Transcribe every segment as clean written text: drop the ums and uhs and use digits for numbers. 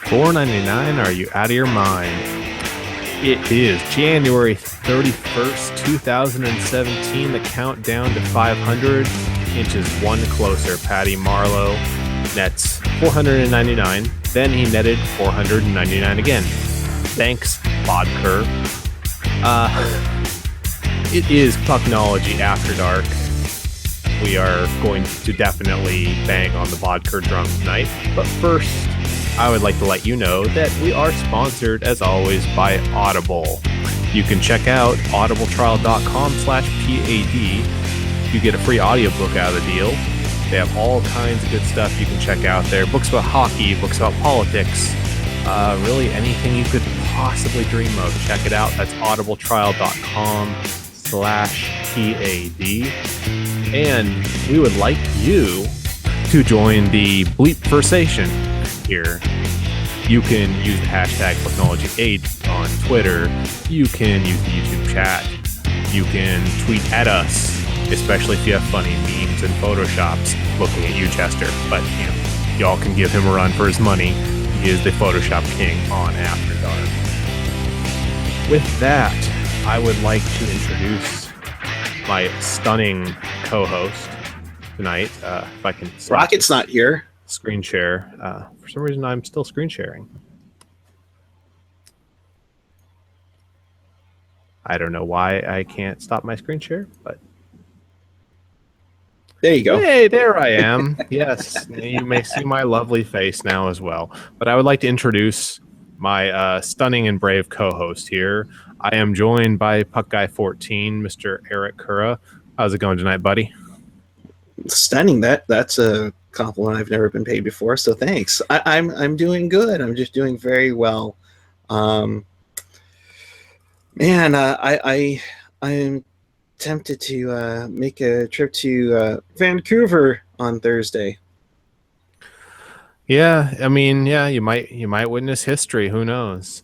$4.99. Are you out of your mind? It is January 31st, 2017. The countdown to 500 inches one closer. Patty Marleau nets $499. Then he netted $499 again. Thanks, Bodker. It is Pucknology After Dark. We are going to definitely bang on the Bodker drum tonight. But first, I would like to let you know that we are sponsored, as always, by Audible. You can check out audibletrial.com/PAD. You get a free audiobook out of the deal. They have all kinds of good stuff you can check out there. Books about hockey, books about politics, really anything you could possibly dream of. Check it out. That's audibletrial.com/PAD. And we would like you to join the Bleepversation here. You can use the hashtag Pucknology8 on Twitter. You can use the YouTube chat. You can tweet at us, especially if you have funny memes and photoshops looking at you, Chester. But, you know, y'all can give him a run for his money. He is the Photoshop king on After Dark. With that, I would like to introduce my stunning co-host tonight. If I can... Rocket's not here. Screen share. For some reason, I'm still screen sharing. I don't know why I can't stop my screen share, but there you go. Hey, there I am. Yes, you may see my lovely face now as well. But I would like to introduce my stunning and brave co-host here. I am joined by Puck Guy 14, Mr. Eric Kura. How's it going tonight, buddy? Stunning. That's a compliment I've never been paid before, so thanks. I'm doing good. I'm just doing very well. I'm tempted to make a trip to Vancouver on Thursday. Yeah, I mean, yeah, you might witness history. Who knows?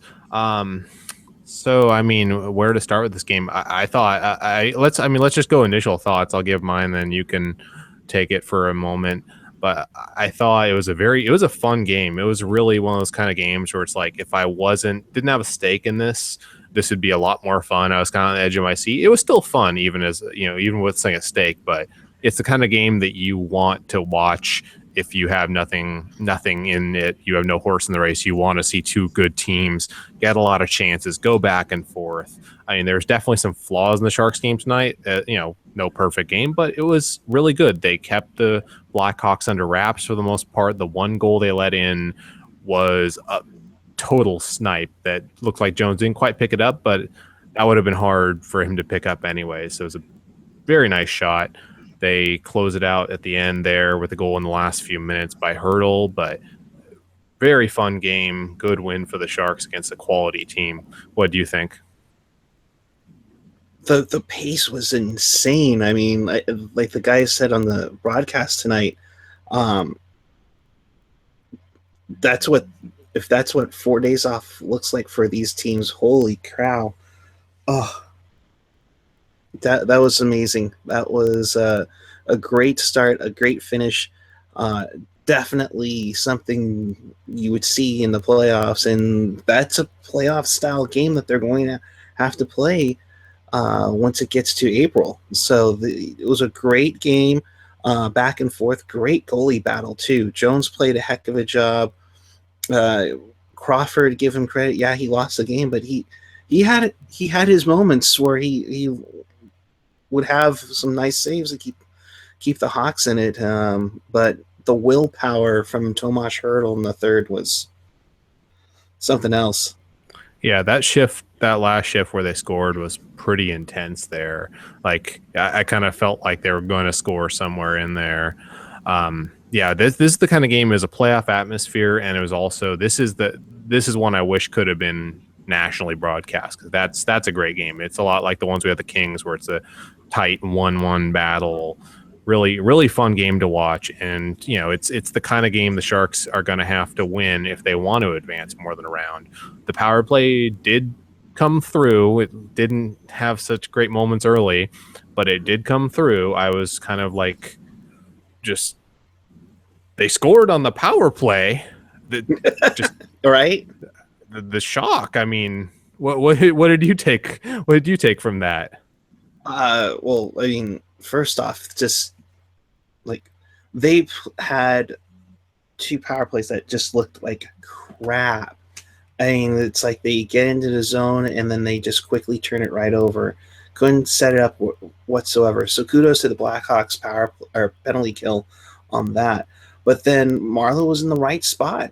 So, I mean, where to start with this game? I thought let's just go initial thoughts. I'll give mine, then you can take it for a moment. But I thought it was a fun game. It was really one of those kind of games where it's like, if I didn't have a stake in this would be a lot more fun. I was kind of on the edge of my seat. It was still fun, even with saying a stake, but it's the kind of game that you want to watch if you have nothing in it. You have no horse in the race. You want to see two good teams get a lot of chances, go back and forth. I mean, there's definitely some flaws in the Sharks game tonight. No perfect game, but it was really good. They kept the Blackhawks under wraps for the most part. The one goal they let in was a total snipe that looked like Jones didn't quite pick it up, but that would have been hard for him to pick up anyway. So it was a very nice shot. They close it out at the end there with a goal in the last few minutes by Hertl, but very fun game. Good win for the Sharks against a quality team. What do you think? The pace was insane. I mean, like the guy said on the broadcast tonight, if that's what 4 days off looks like for these teams, holy cow. Oh, that was amazing. That was a great start, a great finish. Definitely something you would see in the playoffs, and that's a playoff style game that they're going to have to play once it gets to April. So it was a great game, back and forth. Great goalie battle too. Jones played a heck of a job. Crawford, give him credit. Yeah, he lost the game, but he had his moments where he would have some nice saves to keep the Hawks in it. But the willpower from Tomas Hertl in the third was something else. Yeah, that last shift where they scored was pretty intense there. Like, I kind of felt like they were going to score somewhere in there. This is the kind of game as a playoff atmosphere, and it was also this is one I wish could have been nationally broadcast, because that's a great game. It's a lot like the ones we had the Kings, where it's a tight 1-1 battle. Really, really fun game to watch, and it's the kind of game the Sharks are going to have to win if they want to advance more than a round. The power play did come through. It didn't have such great moments early, but it did come through. I was kind of like, they scored on the power play. Just right? The shock. I mean, what did you take? What did you take from that? Well, I mean, first off, just like they had two power plays that just looked like crap. I mean, it's like they get into the zone and then they just quickly turn it right over. Couldn't set it up whatsoever. So kudos to the Blackhawks power or penalty kill on that. But then Marleau was in the right spot.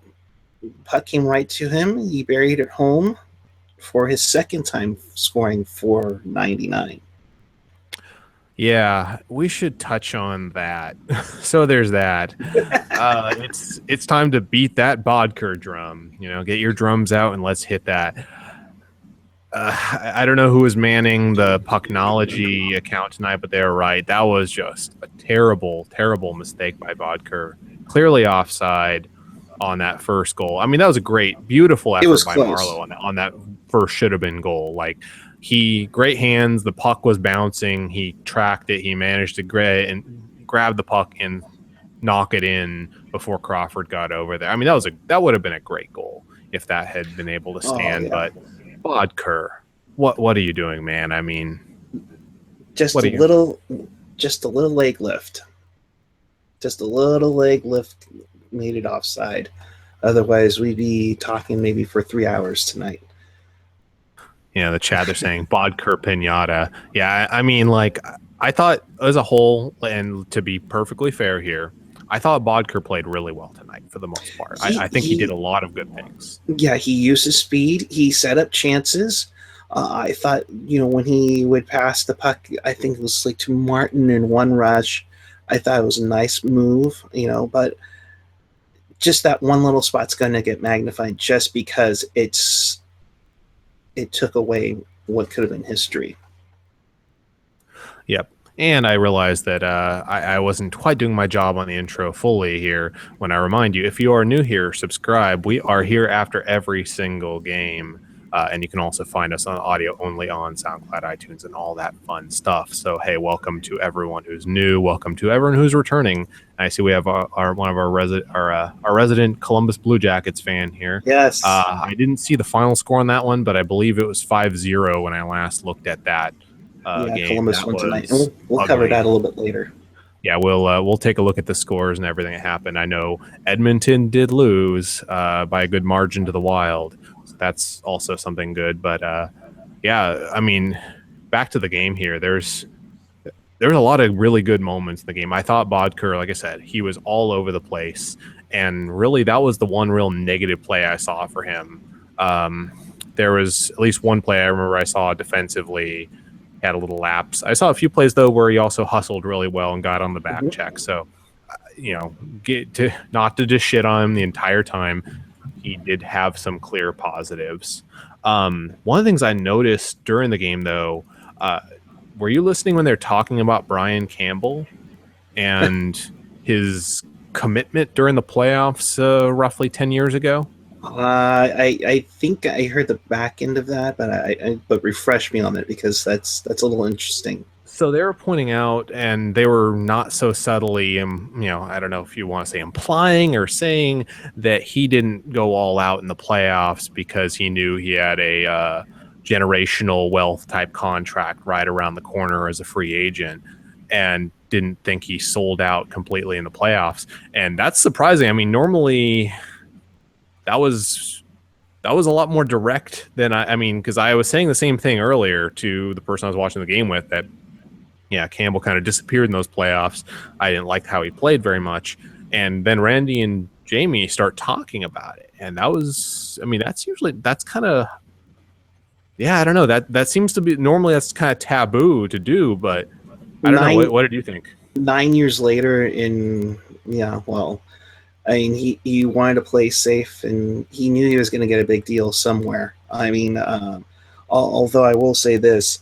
Puck came right to him. He buried it home for his second time scoring for 99. Yeah, we should touch on that. So there's that. It's time to beat that Bodker drum. Get your drums out and let's hit that. I don't know who was manning the Pucknology account tonight, but they were right. That was just a terrible, terrible mistake by Bodker. Clearly offside on that first goal. I mean, that was a great, beautiful effort by Marleau on that first should have been goal. Like, great hands. The puck was bouncing. He tracked it. He managed to grab the puck and knock it in before Crawford got over there. I mean, that would have been a great goal if that had been able to stand. But Bodker, what are you doing, man? I mean, just a little leg lift. Just a little leg lift made it offside. Otherwise, we'd be talking maybe for 3 hours tonight. The chat, they're saying Bodker Pinata. Yeah, I mean, like, I thought as a whole, and to be perfectly fair here, I thought Bodker played really well tonight for the most part. I think he did a lot of good things. Yeah, he used his speed. He set up chances. I thought, when he would pass the puck, I think it was like to Martin in one rush. I thought it was a nice move, but just that one little spot's going to get magnified just because it took away what could have been history. Yep. And I realized that I wasn't quite doing my job on the intro fully here when I remind you, if you are new here, subscribe. We are here after every single game. And you can also find us on audio only on SoundCloud, iTunes, and all that fun stuff. So, hey, welcome to everyone who's new. Welcome to everyone who's returning. And I see we have one of our resident Columbus Blue Jackets fan here. Yes. I didn't see the final score on that one, but I believe it was 5-0 when I last looked at that game. Columbus won tonight. And we'll cover that a little bit later. Yeah, we'll take a look at the scores and everything that happened. I know Edmonton did lose by a good margin to the Wild. That's also something good, but I mean, back to the game here. There's a lot of really good moments in the game. I thought Bodker, like I said, he was all over the place, and really that was the one real negative play I saw for him. There was at least one play I remember I saw defensively had a little lapse. I saw a few plays though where he also hustled really well and got on the back check. So, not to just shit on him the entire time. He did have some clear positives. One of the things I noticed during the game, though, were you listening when they're talking about Brian Campbell and his commitment during the playoffs roughly 10 years ago? I think I heard the back end of that, but refresh me on it because that's a little interesting. So they were pointing out, and they were not so subtly, I don't know if you want to say implying or saying that he didn't go all out in the playoffs because he knew he had a generational wealth type contract right around the corner as a free agent and didn't think he sold out completely in the playoffs. And that's surprising. I mean, normally that was a lot more direct than because I was saying the same thing earlier to the person I was watching the game with that, yeah, Campbell kind of disappeared in those playoffs. I didn't like how he played very much. And then Randy and Jamie start talking about it. And that's kind of, I don't know. That seems to be, normally that's kind of taboo to do, but I don't know. What did you think? 9 years later he wanted to play safe and he knew he was going to get a big deal somewhere. Although I will say this,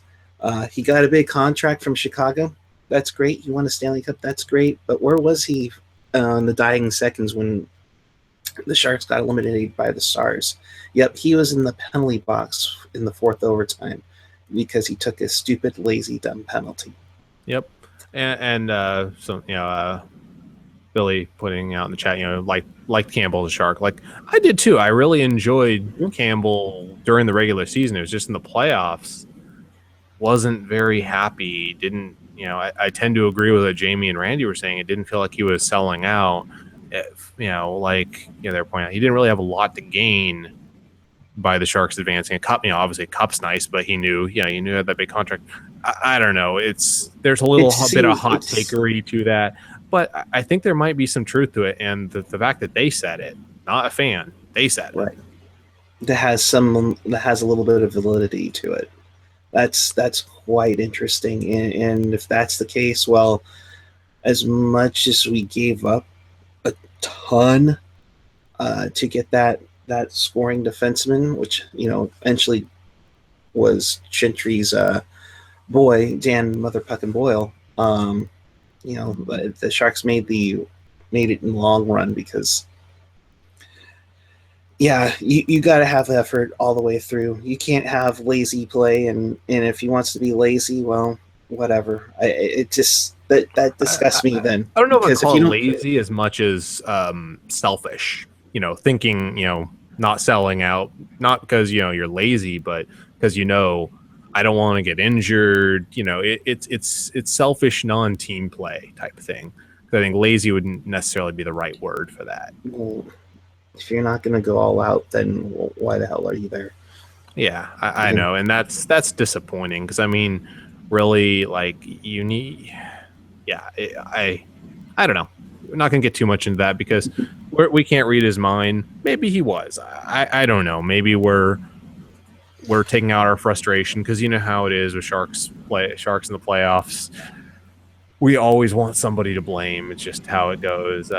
he got a big contract from Chicago. That's great. He won a Stanley Cup. That's great. But where was he in the dying seconds when the Sharks got eliminated by the Stars? Yep, he was in the penalty box in the fourth overtime because he took a stupid, lazy, dumb penalty. Yep. Billy putting out in the chat, like Campbell the Shark. Like I did too. I really enjoyed Campbell during the regular season. It was just in the playoffs, wasn't very happy. Didn't I tend to agree with what Jamie and Randy were saying. It didn't feel like he was selling out. They're pointing out, he didn't really have a lot to gain by the Sharks advancing a cup. Obviously Cup's nice, but he knew he had that big contract. I don't know. There's a little bit of hot takery to that, but I think there might be some truth to it. And the fact that they said it, not a fan, they said it. That has a little bit of validity to it. That's quite interesting. And if that's the case, well, as much as we gave up a ton to get that scoring defenseman, which eventually was Chintry's boy, Dan Motherfucking Boyle. The Sharks made it in the long run because, you got to have effort all the way through. You can't have lazy play, and if he wants to be lazy, well, whatever. It just that disgusts me. Then I don't know if I call it lazy as much as selfish. Thinking, not selling out, not because you're lazy, but because I don't want to get injured. It's selfish non-team play type of thing. I think lazy wouldn't necessarily be the right word for that. Well, if you're not going to go all out, then why the hell are you there? Yeah, I know, and that's disappointing because really, like you need. Yeah, I don't know. We're not going to get too much into that because we can't read his mind. Maybe he was. I don't know. Maybe we're taking out our frustration because you know how it is with Sharks in the playoffs. We always want somebody to blame. It's just how it goes.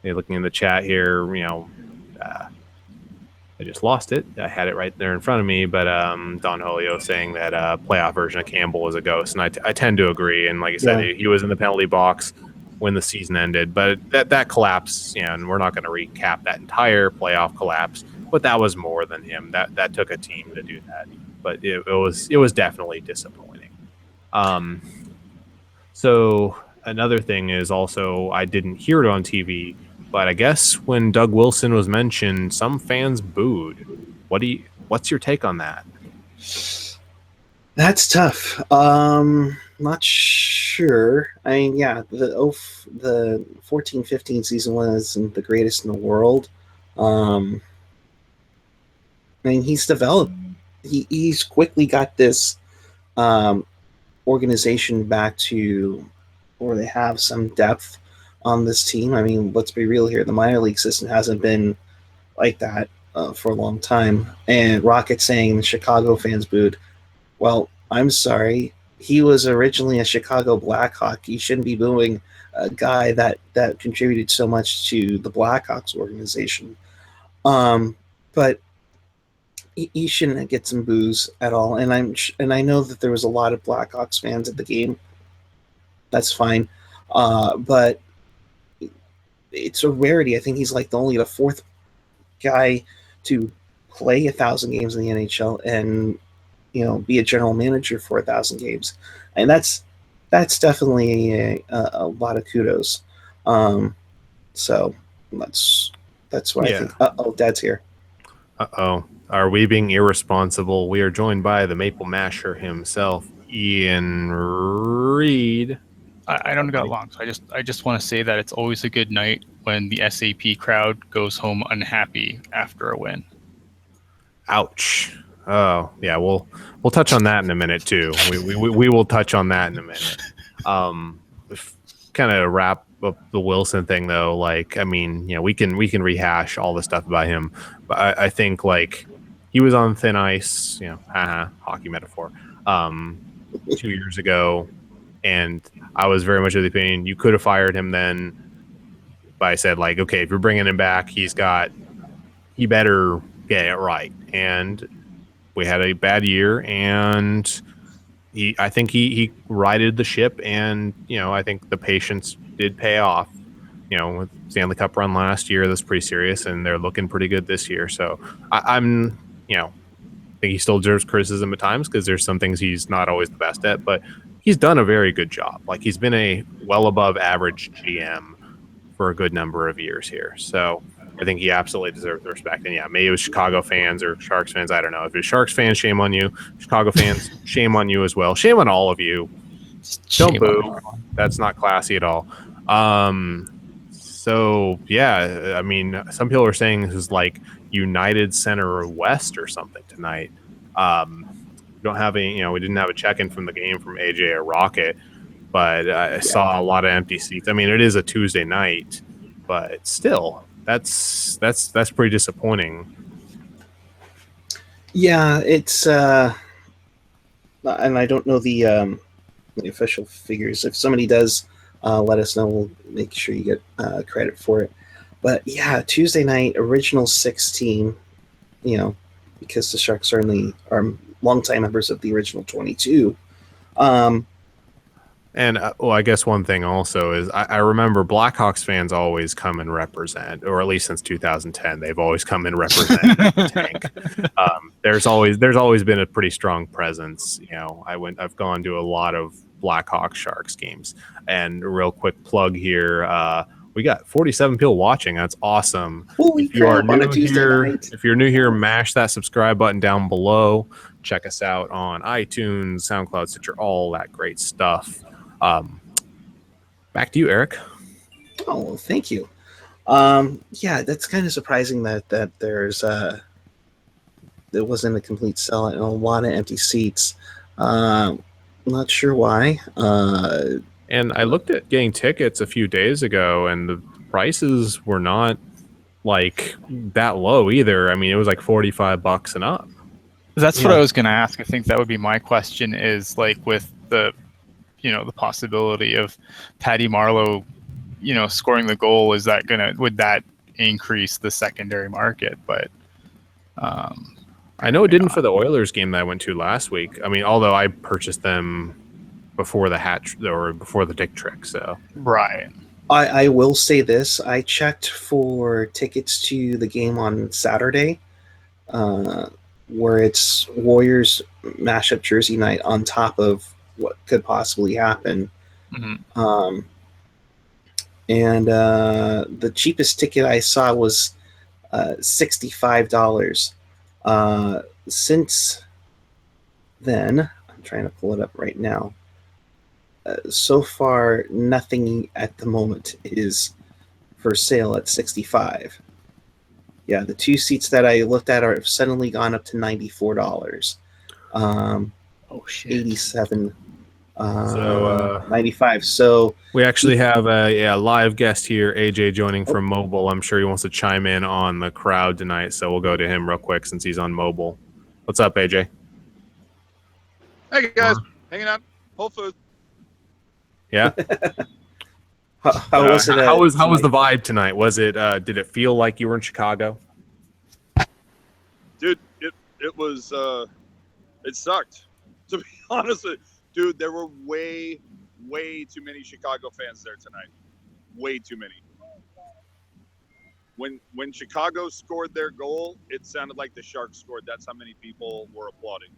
Looking in the chat here, I just lost it. I had it right there in front of me, but Don Holio saying that playoff version of Campbell was a ghost, and I tend to agree. And like I said, he was in the penalty box when the season ended, but that collapse, and we're not going to recap that entire playoff collapse, but that was more than him. That took a team to do that, but it was definitely disappointing. So another thing is also I didn't hear it on TV, but I guess when Doug Wilson was mentioned, some fans booed. What's your take on that? That's tough. Not sure. The 14-15 season wasn't the greatest in the world. He's developed. He's quickly got this organization back to where they have some depth on this team. Let's be real here. The minor league system hasn't been like that for a long time. And Rocket saying the Chicago fans booed. Well, I'm sorry. He was originally a Chicago Blackhawk. You shouldn't be booing a guy that contributed so much to the Blackhawks organization. But he shouldn't get some boos at all. And I know that there was a lot of Blackhawks fans at the game. That's fine. But it's a rarity. I think he's like only the fourth guy to play 1,000 games in the NHL and be a general manager for 1,000 games, and that's definitely a lot of kudos. So that's what I think. Dad's here. Are we being irresponsible? We are joined by the Maple Masher himself, Ian Reed. I don't got long, so I just want to say that it's always a good night when the SAP crowd goes home unhappy after a win. Ouch. Oh yeah, we'll touch on that in a minute too. We will touch on that in a minute. Kind of wrap up the Wilson thing though. We can rehash all the stuff about him, but I think he was on thin ice. Hockey metaphor. 2 years ago, and I was very much of the opinion you could have fired him then. But I said okay, if you're bringing him back, he better get it right. And we had a bad year, and I think he righted the ship, and I think the patience did pay off. With Stanley Cup run last year, that's pretty serious, and they're looking pretty good this year. So I think he still deserves criticism at times because there's some things he's not always the best at, but he's done a very good job. Like, he's been a well above average GM for a good number of years here. So I think he absolutely deserves the respect. And yeah, maybe it was Chicago fans or Sharks fans. I don't know. If it's Sharks fans, shame on you. Chicago fans, shame on you as well. Shame on all of you. Don't boo. That's not classy at all. So yeah, I mean, some people are saying this is like United Center West or something tonight. We don't have any, we didn't have a check-in from the game from AJ or Rocket, but I saw a lot of empty seats. I mean, it is a Tuesday night, but still, that's pretty disappointing. Yeah, it's and I don't know the official figures. If somebody does, let us know. We'll make sure you get credit for it. But yeah, Tuesday night, original 16. Because the Sharks certainly are longtime members of the original 22. And I guess one thing also is I remember Blackhawks fans always come and represent, or at least since 2010, they've always come and represent the tank. There's always been a pretty strong presence. I've gone to a lot of Blackhawks Sharks games, and a real quick plug here. We got 47 people watching. That's awesome. If you're new here, mash that subscribe button down below. Check us out on iTunes, SoundCloud, Stitcher, all that great stuff. Back to you, Eric. Oh, well, thank you. Yeah, that's kind of surprising that there wasn't a complete sellout and a lot of empty seats. Not sure why. And I looked at getting tickets a few days ago, and the prices were not like that low either. I mean, it was like $45 and up. That's what I was going to ask. I think that would be my question is like with the possibility of Patty Marleau, scoring the goal, would that increase the secondary market? But I know it didn't for the Oilers game that I went to last week. I mean, although I purchased them before before the Dick Trick, so right. I will say this: I checked for tickets to the game on Saturday, where it's Warriors mashup jersey night on top of what could possibly happen. Mm-hmm. And the cheapest ticket I saw was $65. Since then, I'm trying to pull it up right now. So far, nothing at the moment is for sale at $65. Yeah, the two seats that I looked at have suddenly gone up to $94. Oh shit! 87. 95. So we actually have a live guest here, AJ, joining from mobile. I'm sure he wants to chime in on the crowd tonight, so we'll go to him real quick since he's on mobile. What's up, AJ? Hey guys, hanging out, Whole Foods. Yeah. how was it? How was the vibe tonight? Was it? Did it feel like you were in Chicago? Dude, it was. It sucked. To be honest, dude, there were way too many Chicago fans there tonight. Way too many. When Chicago scored their goal, it sounded like the Sharks scored. That's how many people were applauding.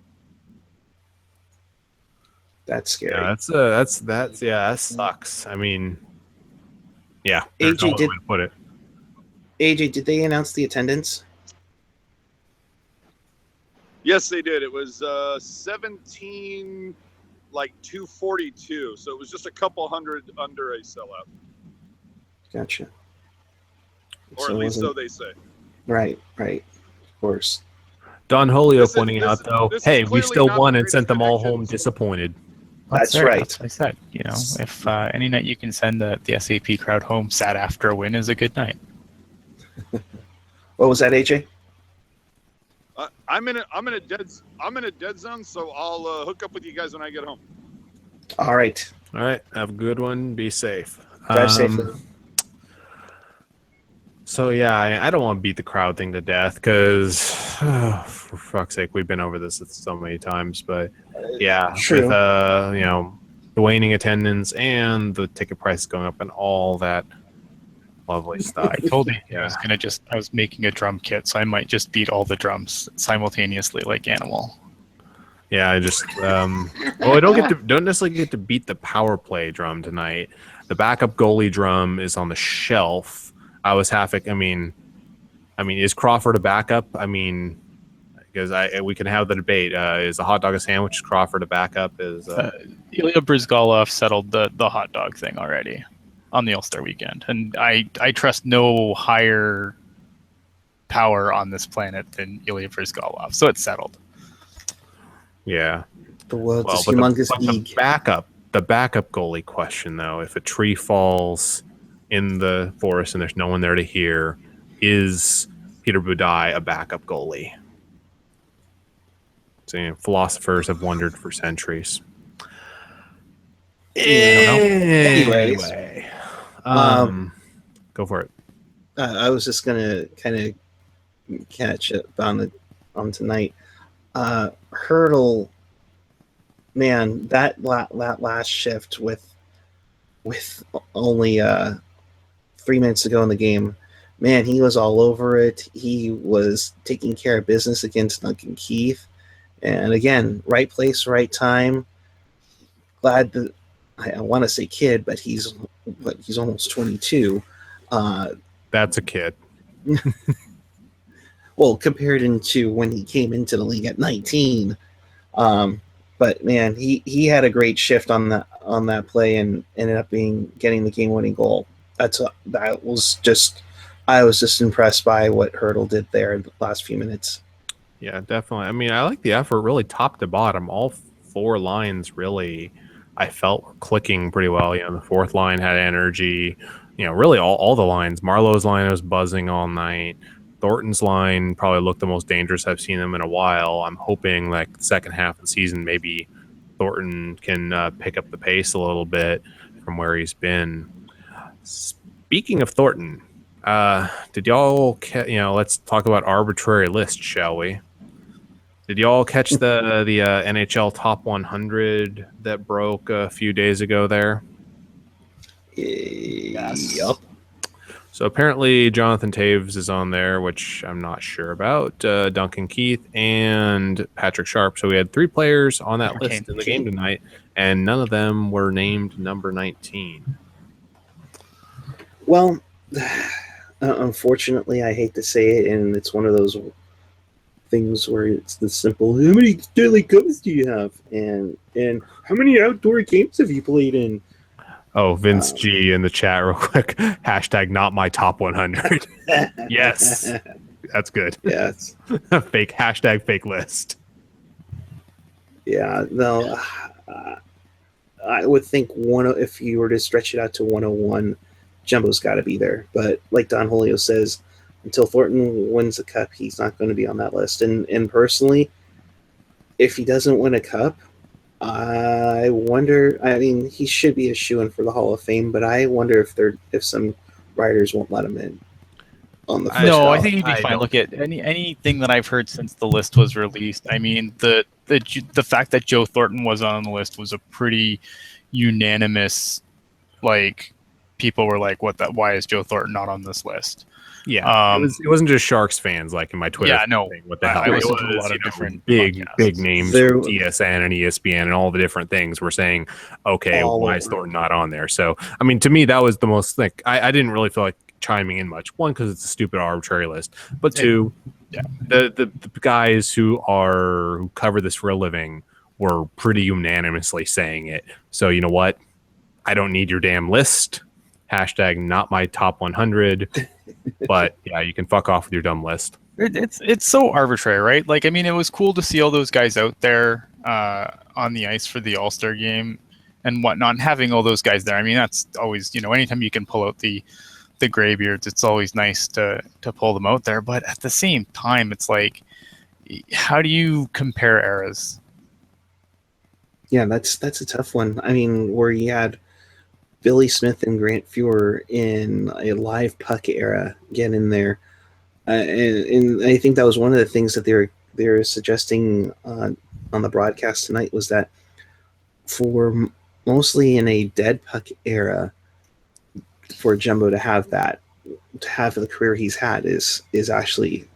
That's scary. Yeah, that sucks. I mean, yeah. AJ, way to put it. AJ, did they announce the attendance? Yes, they did. It was 17, like 242. So it was just a couple hundred under a sellout. Gotcha. Or at least so they say. Right. Of course. Don Holyoke pointing out, though, hey, we still won and sent them all home connections. Disappointed. That's right. That's what I said. If any night you can send the SAP crowd home sad after a win is a good night. What was that, AJ? I'm in a dead zone, so I'll hook up with you guys when I get home. All right. Have a good one. Be safe. Drive safely. So yeah, I don't want to beat the crowd thing to death because, for fuck's sake, we've been over this so many times. But yeah, True. with the waning attendance and the ticket price going up and all that lovely stuff. I told you I was making a drum kit, so I might just beat all the drums simultaneously like Animal. Yeah, I just I don't necessarily get to beat the power play drum tonight. The backup goalie drum is on the shelf. I was is Crawford a backup? Because we can have the debate. Is a hot dog a sandwich? Is Crawford a backup? Ilya Bryzgalov settled the hot dog thing already on the All-Star weekend, and I trust no higher power on this planet than Ilya Bryzgalov, so it's settled. Yeah. The world's Well, a humongous league. The backup goalie question, though, if a tree falls in the forest and there's no one there to hear, is Peter Budaj a backup goalie? So, philosophers have wondered for centuries. Anyway, go for it. I was just gonna kind of catch up on tonight. Hertl, man, that last shift with only 3 minutes to go in the game, man, he was all over it. He was taking care of business against Duncan Keith, and again, right place, right time. Glad that I want to say kid, but he's almost 22. That's a kid. Well, compared into when he came into the league at 19. But man, he had a great shift on that play and ended up getting the game-winning goal. I was just impressed by what Hertl did there in the last few minutes. Yeah, definitely. I like the effort, really top to bottom. All 4 lines really, I felt, were clicking pretty well. The fourth line had energy. Really all the lines. Marlowe's line was buzzing all night. Thornton's line probably looked the most dangerous I've seen them in a while. I'm hoping the second half of the season, maybe Thornton can pick up the pace a little bit from where he's been. Speaking of Thornton, did y'all let's talk about arbitrary list, shall we? Did y'all catch the NHL top 100 that broke a few days ago there? Yes. Yep. So apparently Jonathan Taves is on there, which I'm not sure about. Duncan Keith and Patrick Sharp. So we had 3 players on that list in the game tonight, and none of them were named number 19. Well, unfortunately, I hate to say it, and it's one of those things where it's the simple, how many Stanley Cups do you have? And how many outdoor games have you played in? Oh, Vince G in the chat real quick. Hashtag not my top 100. Yes. That's good. Yes. Fake list. Yeah, no. I would think if you were to stretch it out to 101, Jumbo's got to be there. But like Don Julio says, until Thornton wins a cup, he's not going to be on that list. And personally, if he doesn't win a cup, I wonder. He should be a shoo-in for the Hall of Fame, but I wonder if some writers won't let him in on the first. No, I think he'd be fine. Look at anything that I've heard since the list was released. The fact that Joe Thornton was on the list was a pretty unanimous. People were like, "What? Why is Joe Thornton not on this list?" Yeah, it wasn't just Sharks fans in my Twitter. Yeah, no. Thing. What the hell? I listened to a lot of different big names, TSN and ESPN, and all the different things were saying, "Okay, why is Thornton not on there?" So, to me, that was the most I didn't really feel like chiming in much. One, because it's a stupid arbitrary list, but two, the guys who cover this for a living were pretty unanimously saying it. So you know what? I don't need your damn list. Hashtag not my top 100. But yeah, you can fuck off with your dumb list. It's so arbitrary, right? It was cool to see all those guys out there on the ice for the All-Star game and whatnot, and having all those guys there. That's always, anytime you can pull out the graybeards, it's always nice to pull them out there. But at the same time, it's how do you compare eras? Yeah, that's a tough one. Where you had Billy Smith and Grant Fuhr in a live puck era get in there, and I think that was one of the things that they were suggesting on the broadcast tonight, was that for mostly in a dead puck era, for Jumbo to have the career he's had is actually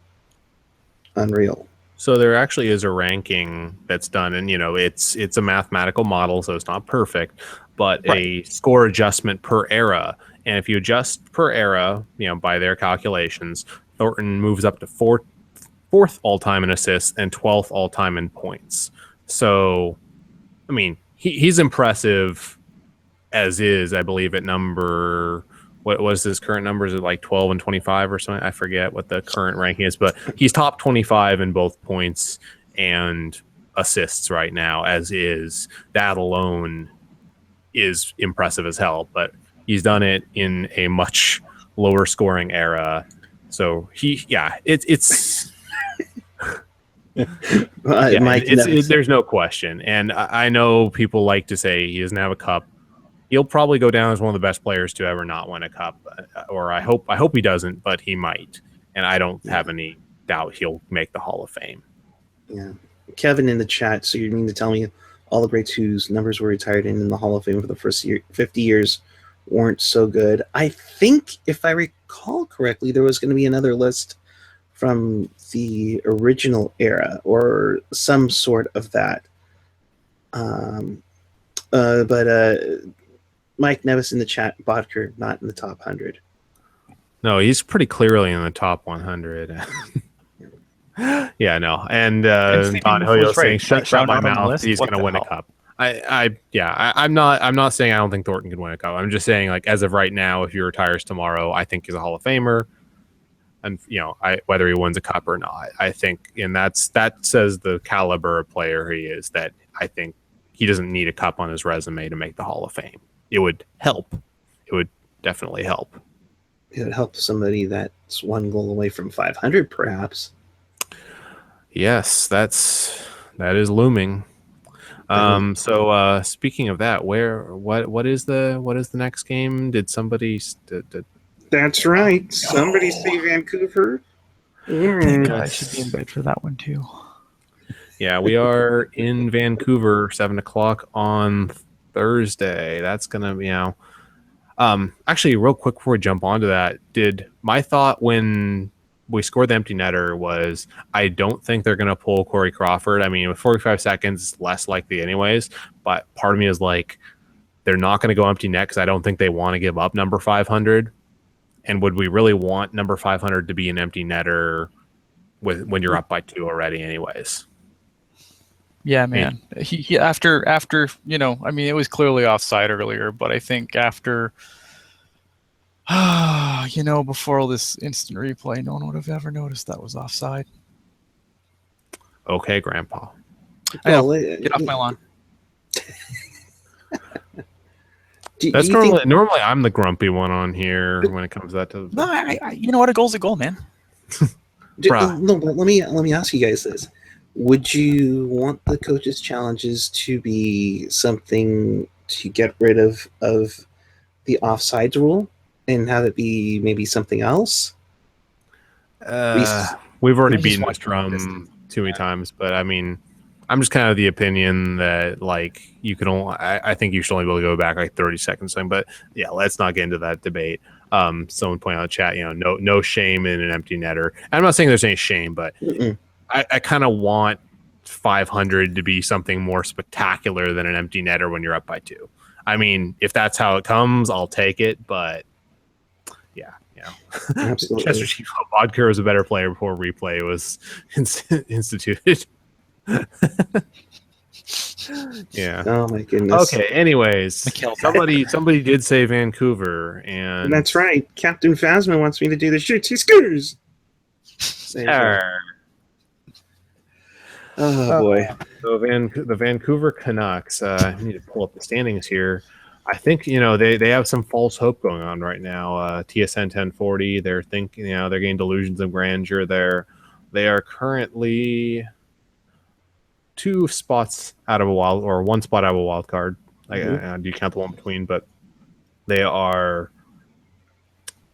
unreal. So there actually is a ranking that's done, and it's a mathematical model, so it's not perfect, but a score adjustment per era. And if you adjust per era, by their calculations, Thornton moves up to fourth all time in assists and 12th all time in points. So, I mean, he's impressive as is. I believe at number. What was his current number? Is it like 12 and 25 or something? I forget what the current ranking is, but he's top 25 in both points and assists right now, as is. That alone is impressive as hell, but he's done it in a much lower scoring era. So it's there's no question. And I know people like to say he doesn't have a cup. He'll probably go down as one of the best players to ever not win a cup, or I hope he doesn't, but he might, and I don't have any doubt he'll make the Hall of Fame. Yeah, Kevin in the chat. So you mean to tell me all the greats whose numbers were retired in the Hall of Fame for the first 50 years weren't so good? I think, if I recall correctly, there was going to be another list from the original era or some sort of that. But Mike Nevis in the chat, Bodker not in the top 100. No, he's pretty clearly in the top 100. Yeah, no. And Don Hillier saying, shut my mouth, he's going to win a cup. I'm not saying I don't think Thornton can win a cup. I'm just saying, like, as of right now, if he retires tomorrow, I think he's a Hall of Famer. And, whether he wins a cup or not, I think, and that says the caliber of player he is, that I think he doesn't need a cup on his resume to make the Hall of Fame. It would help. It would definitely help. It would help somebody that's one goal away from 500, perhaps. Yes, that is looming. So speaking of that, what is the next game? Did somebody? That's right. Somebody say Vancouver. I should be in bed for that one too. Yeah, we are in Vancouver, 7:00 on Thursday. That's gonna be actually, real quick before we jump onto that, my thought when we scored the empty netter was I don't think they're gonna pull Corey Crawford. I mean, with 45 seconds, less likely anyways. But part of me is like, they're not gonna go empty net because I don't think they want to give up number 500. And would we really want number 500 to be an empty netter when you're up by 2 already, anyways? Yeah, man. He after I mean, it was clearly offside earlier, but I think after before all this instant replay, no one would have ever noticed that was offside. Okay, Grandpa. Get off my lawn. That's normally I'm the grumpy one on here when it comes to that. No, you know what? A goal's a goal, man. No, but let me ask you guys this. Would you want the coaches' challenges to be something to get rid of the offsides rule and have it be maybe something else? We've already beaten this drum too many times, but I mean, I'm just kind of the opinion that, like, you can only. I think you should only be able to go back like 30 seconds. But yeah, let's not get into that debate. Someone pointed out in the chat, no shame in an empty netter. I'm not saying there's any shame, but I kind of want 500 to be something more spectacular than an empty netter when you're up by 2. I mean, if that's how it comes, I'll take it. But yeah, Absolutely. Chester Chief Bodker was a better player before replay was instituted. Yeah. Oh my goodness. Okay. Anyways, somebody did say Vancouver, and that's right. Captain Phasma wants me to do the shoots. He scooters. Oh boy. So the Vancouver Canucks. I need to pull up the standings here. I think they have some false hope going on right now. TSN 1040. They're thinking they're getting delusions of grandeur there. They are currently 2 spots out of a wild, or 1 spot out of a wild card. Do you count the one between? But they are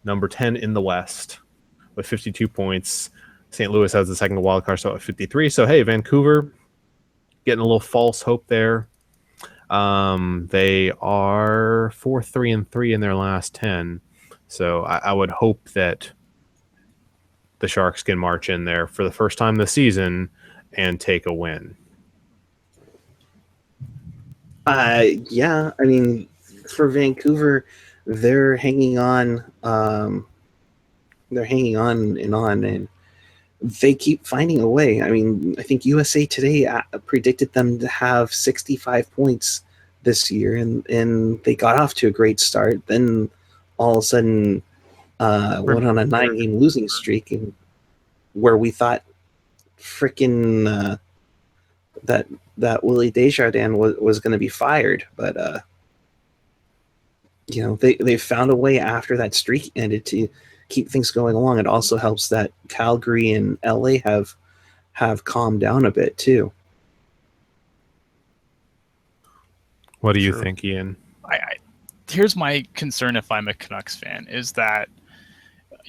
number 10 in the West with 52 points. St. Louis has the second wild card spot at 53. So hey, Vancouver getting a little false hope there. They are 4-3-3 in their last 10. So I would hope that the Sharks can march in there for the first time this season and take a win. Yeah, I mean, for Vancouver, they're hanging on. They're hanging on, and they keep finding a way. I mean, I think USA Today predicted them to have 65 points this year, and they got off to a great start. Then all of a sudden, went on a 9-game losing streak, and where we thought freaking that Willie Desjardins was going to be fired, but they found a way after that streak ended to keep things going along. It also helps that Calgary and LA have calmed down a bit too. What do you think, Ian? Here's my concern if I'm a Canucks fan is that,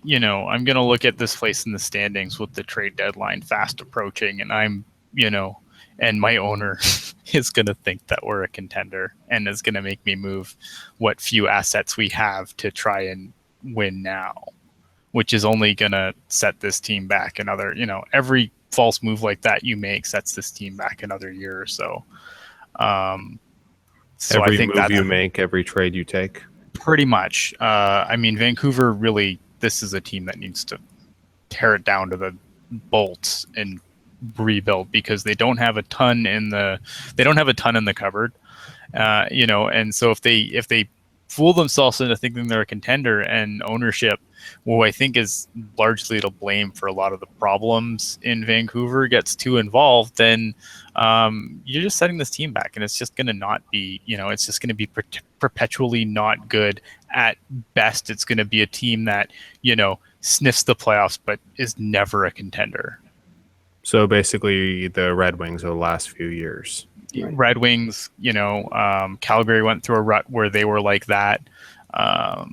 I'm going to look at this place in the standings with the trade deadline fast approaching, and and my owner is going to think that we're a contender and is going to make me move what few assets we have to try and win now, which is only going to set this team back another, every false move like that you make sets this team back another year or so. So every I think move you make, every trade you take. Pretty much. Vancouver really, this is a team that needs to tear it down to the bolts and rebuild, because they don't have a ton in the cupboard, and so if they fool themselves into thinking they're a contender, and ownership, who I think is largely to blame for a lot of the problems in Vancouver, gets too involved, then you're just setting this team back, and it's just going to not be, it's just going to be perpetually not good. At best, it's going to be a team that, sniffs the playoffs, but is never a contender. So basically the Red Wings of the last few years. Red Wings, Calgary went through a rut where they were like that. A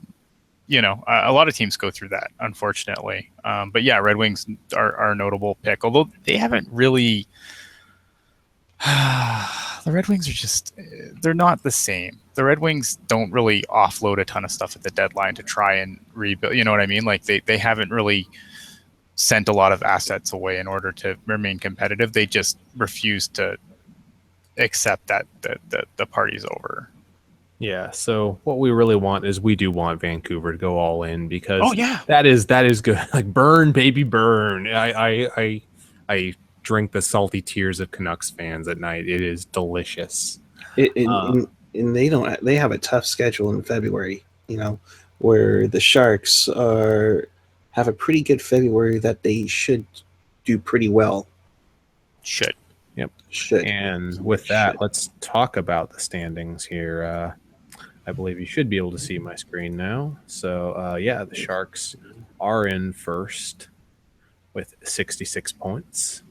lot of teams go through that, unfortunately. But yeah, Red Wings are a notable pick, although they haven't really. The Red Wings they're not the same. The Red Wings don't really offload a ton of stuff at the deadline to try and rebuild. You know what I mean? Like they haven't really sent a lot of assets away in order to remain competitive. They just refuse to accept that the party's over. Yeah, so what we really want is we do want Vancouver to go all in, because that is good. Like, burn, baby, burn. I drink the salty tears of Canucks fans at night. It is delicious. And they have a tough schedule in February, where the Sharks have a pretty good February that they should do pretty well. Should. Yep. And with that, let's talk about the standings here. I believe you should be able to see my screen now. So, the Sharks are in first with 66 points.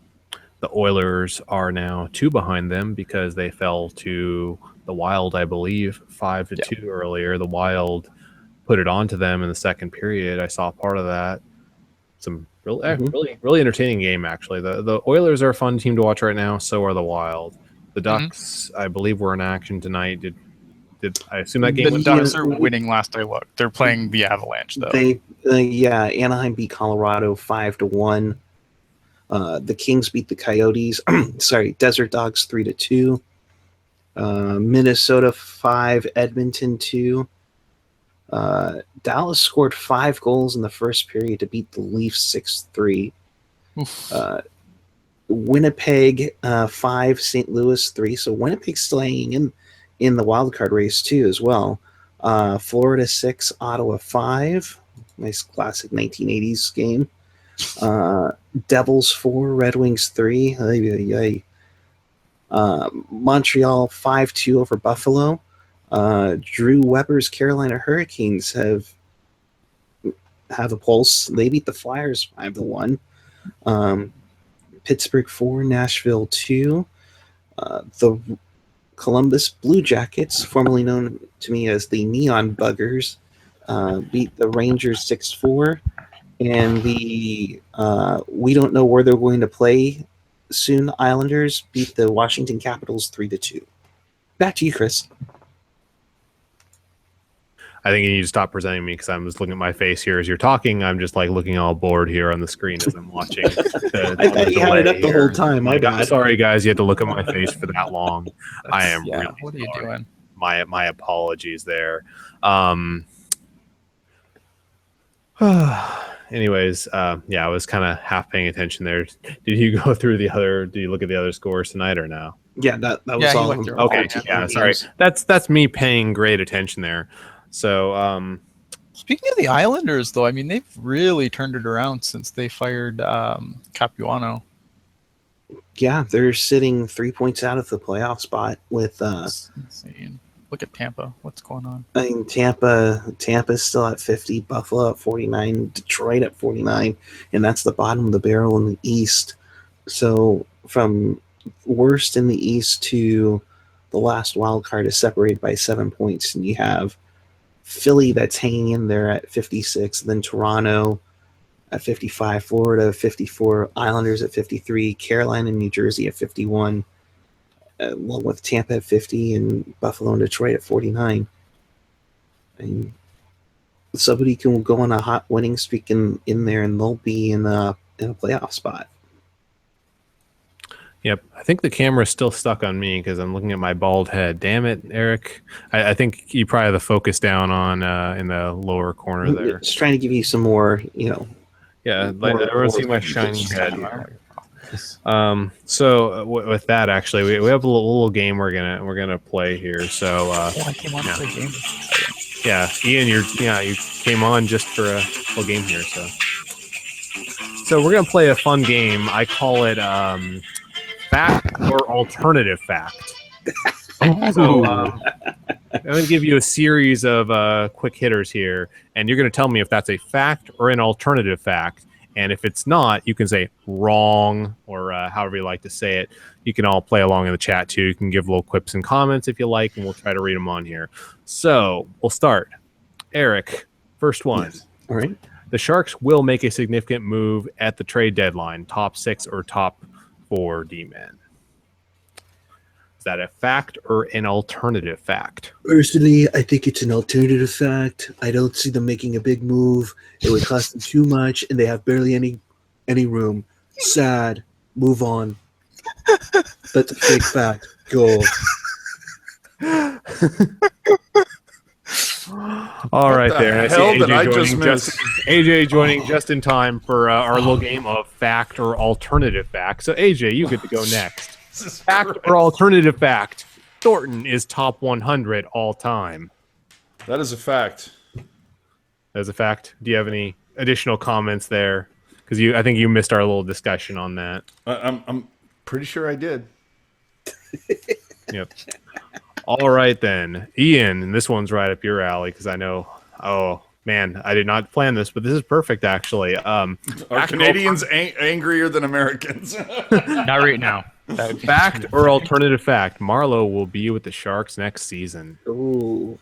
The Oilers are now 2 behind them because they fell to the Wild, I believe, 5-2 earlier. The Wild put it onto them in the second period. I saw part of that. Some really entertaining game, actually. The Oilers are a fun team to watch right now. So are the Wild. The Ducks, I believe, were in action tonight. Did I assume that game? The Ducks are winning last I looked. They're playing the Avalanche, though. Anaheim beat Colorado 5-1. The Kings beat the Coyotes. Desert Dogs 3-2. Minnesota 5, Edmonton 2. Dallas scored 5 goals in the first period to beat the Leafs 6-3. Winnipeg 5, St. Louis 3. So Winnipeg staying in the wild card race too as well. Florida 6, Ottawa 5. Nice classic 1980s game. Devils 4, Red Wings 3. Montreal 5-2 over Buffalo. Drew Weber's Carolina Hurricanes have a pulse. They beat the Flyers 5-1. Pittsburgh 4, Nashville 2. The Columbus Blue Jackets, formerly known to me as the Neon Buggers, beat the Rangers 6-4. And the we don't know where they're going to play soon Islanders beat the Washington Capitals 3-2. Back to you, Chris. I think you need to stop presenting me because I'm just looking at my face here as you're talking. I'm just like looking all bored here on the screen as I'm watching. I thought you had it up the whole time. My bad. Sorry, guys, you had to look at my face for that long. I am really What are you sorry. doing? My apologies there. Anyways, I was kind of half paying attention there. Did you go through did you look at the other scores tonight or no? Yeah, that was Yeah, he all. went through Okay, all yeah, sorry. That's me paying great attention there. So, Speaking of the Islanders, though, I mean, they've really turned it around since they fired Capuano. Yeah, they're sitting 3 points out of the playoff spot with. That's insane. Look at Tampa. What's going on? I mean, Tampa's still at 50, Buffalo at 49, Detroit at 49, and that's the bottom of the barrel in the East. So from worst in the East to the last wild card is separated by 7 points, and you have Philly that's hanging in there at 56, then Toronto at 55, Florida 54, Islanders at 53, Carolina and New Jersey at 51, along with Tampa at 50 and Buffalo and Detroit at 49. And somebody can go on a hot winning streak in there, and they'll be in a playoff spot. yep. I think the camera's still stuck on me because I'm looking at my bald head. Damn it, Eric. I think you probably have the focus down on in the lower corner there. Just trying to give you some more, Yeah, like everyone see my shiny head. With that, actually, we have a little game we're gonna play here. So I came on to the game. yeah, Ian, you came on just for a little game here. So we're gonna play a fun game. I call it fact or alternative fact. So I'm going to give you a series of quick hitters here, and you're going to tell me if that's a fact or an alternative fact. And if it's not, you can say wrong or however you like to say it. You can all play along in the chat too. You can give little quips and comments if you like, and we'll try to read them on here. So we'll start. Eric, first one. Yes. All right. The Sharks will make a significant move at the trade deadline, top 6 or top 4 D-men. Is that a fact or an alternative fact? Personally, I think it's an alternative fact. I don't see them making a big move. It would cost them too much, and they have barely any room. Sad. Move on. That's a fake fact. Go. All right, there. I see hell did I AJ just joining miss? AJ joining just in time for our little game of fact or alternative fact. So AJ, you get to go next. Fact or alternative fact? Thornton is top 100 all time. That is a fact. As a fact, do you have any additional comments there? Because I think you missed our little discussion on that. I'm pretty sure I did. Yep. All right then, Ian, and this one's right up your alley because I know. Oh man, I did not plan this, but this is perfect actually. Are Canadians angrier than Americans? Not right now. Fact or alternative fact? Marlowe will be with the Sharks next season. Ooh.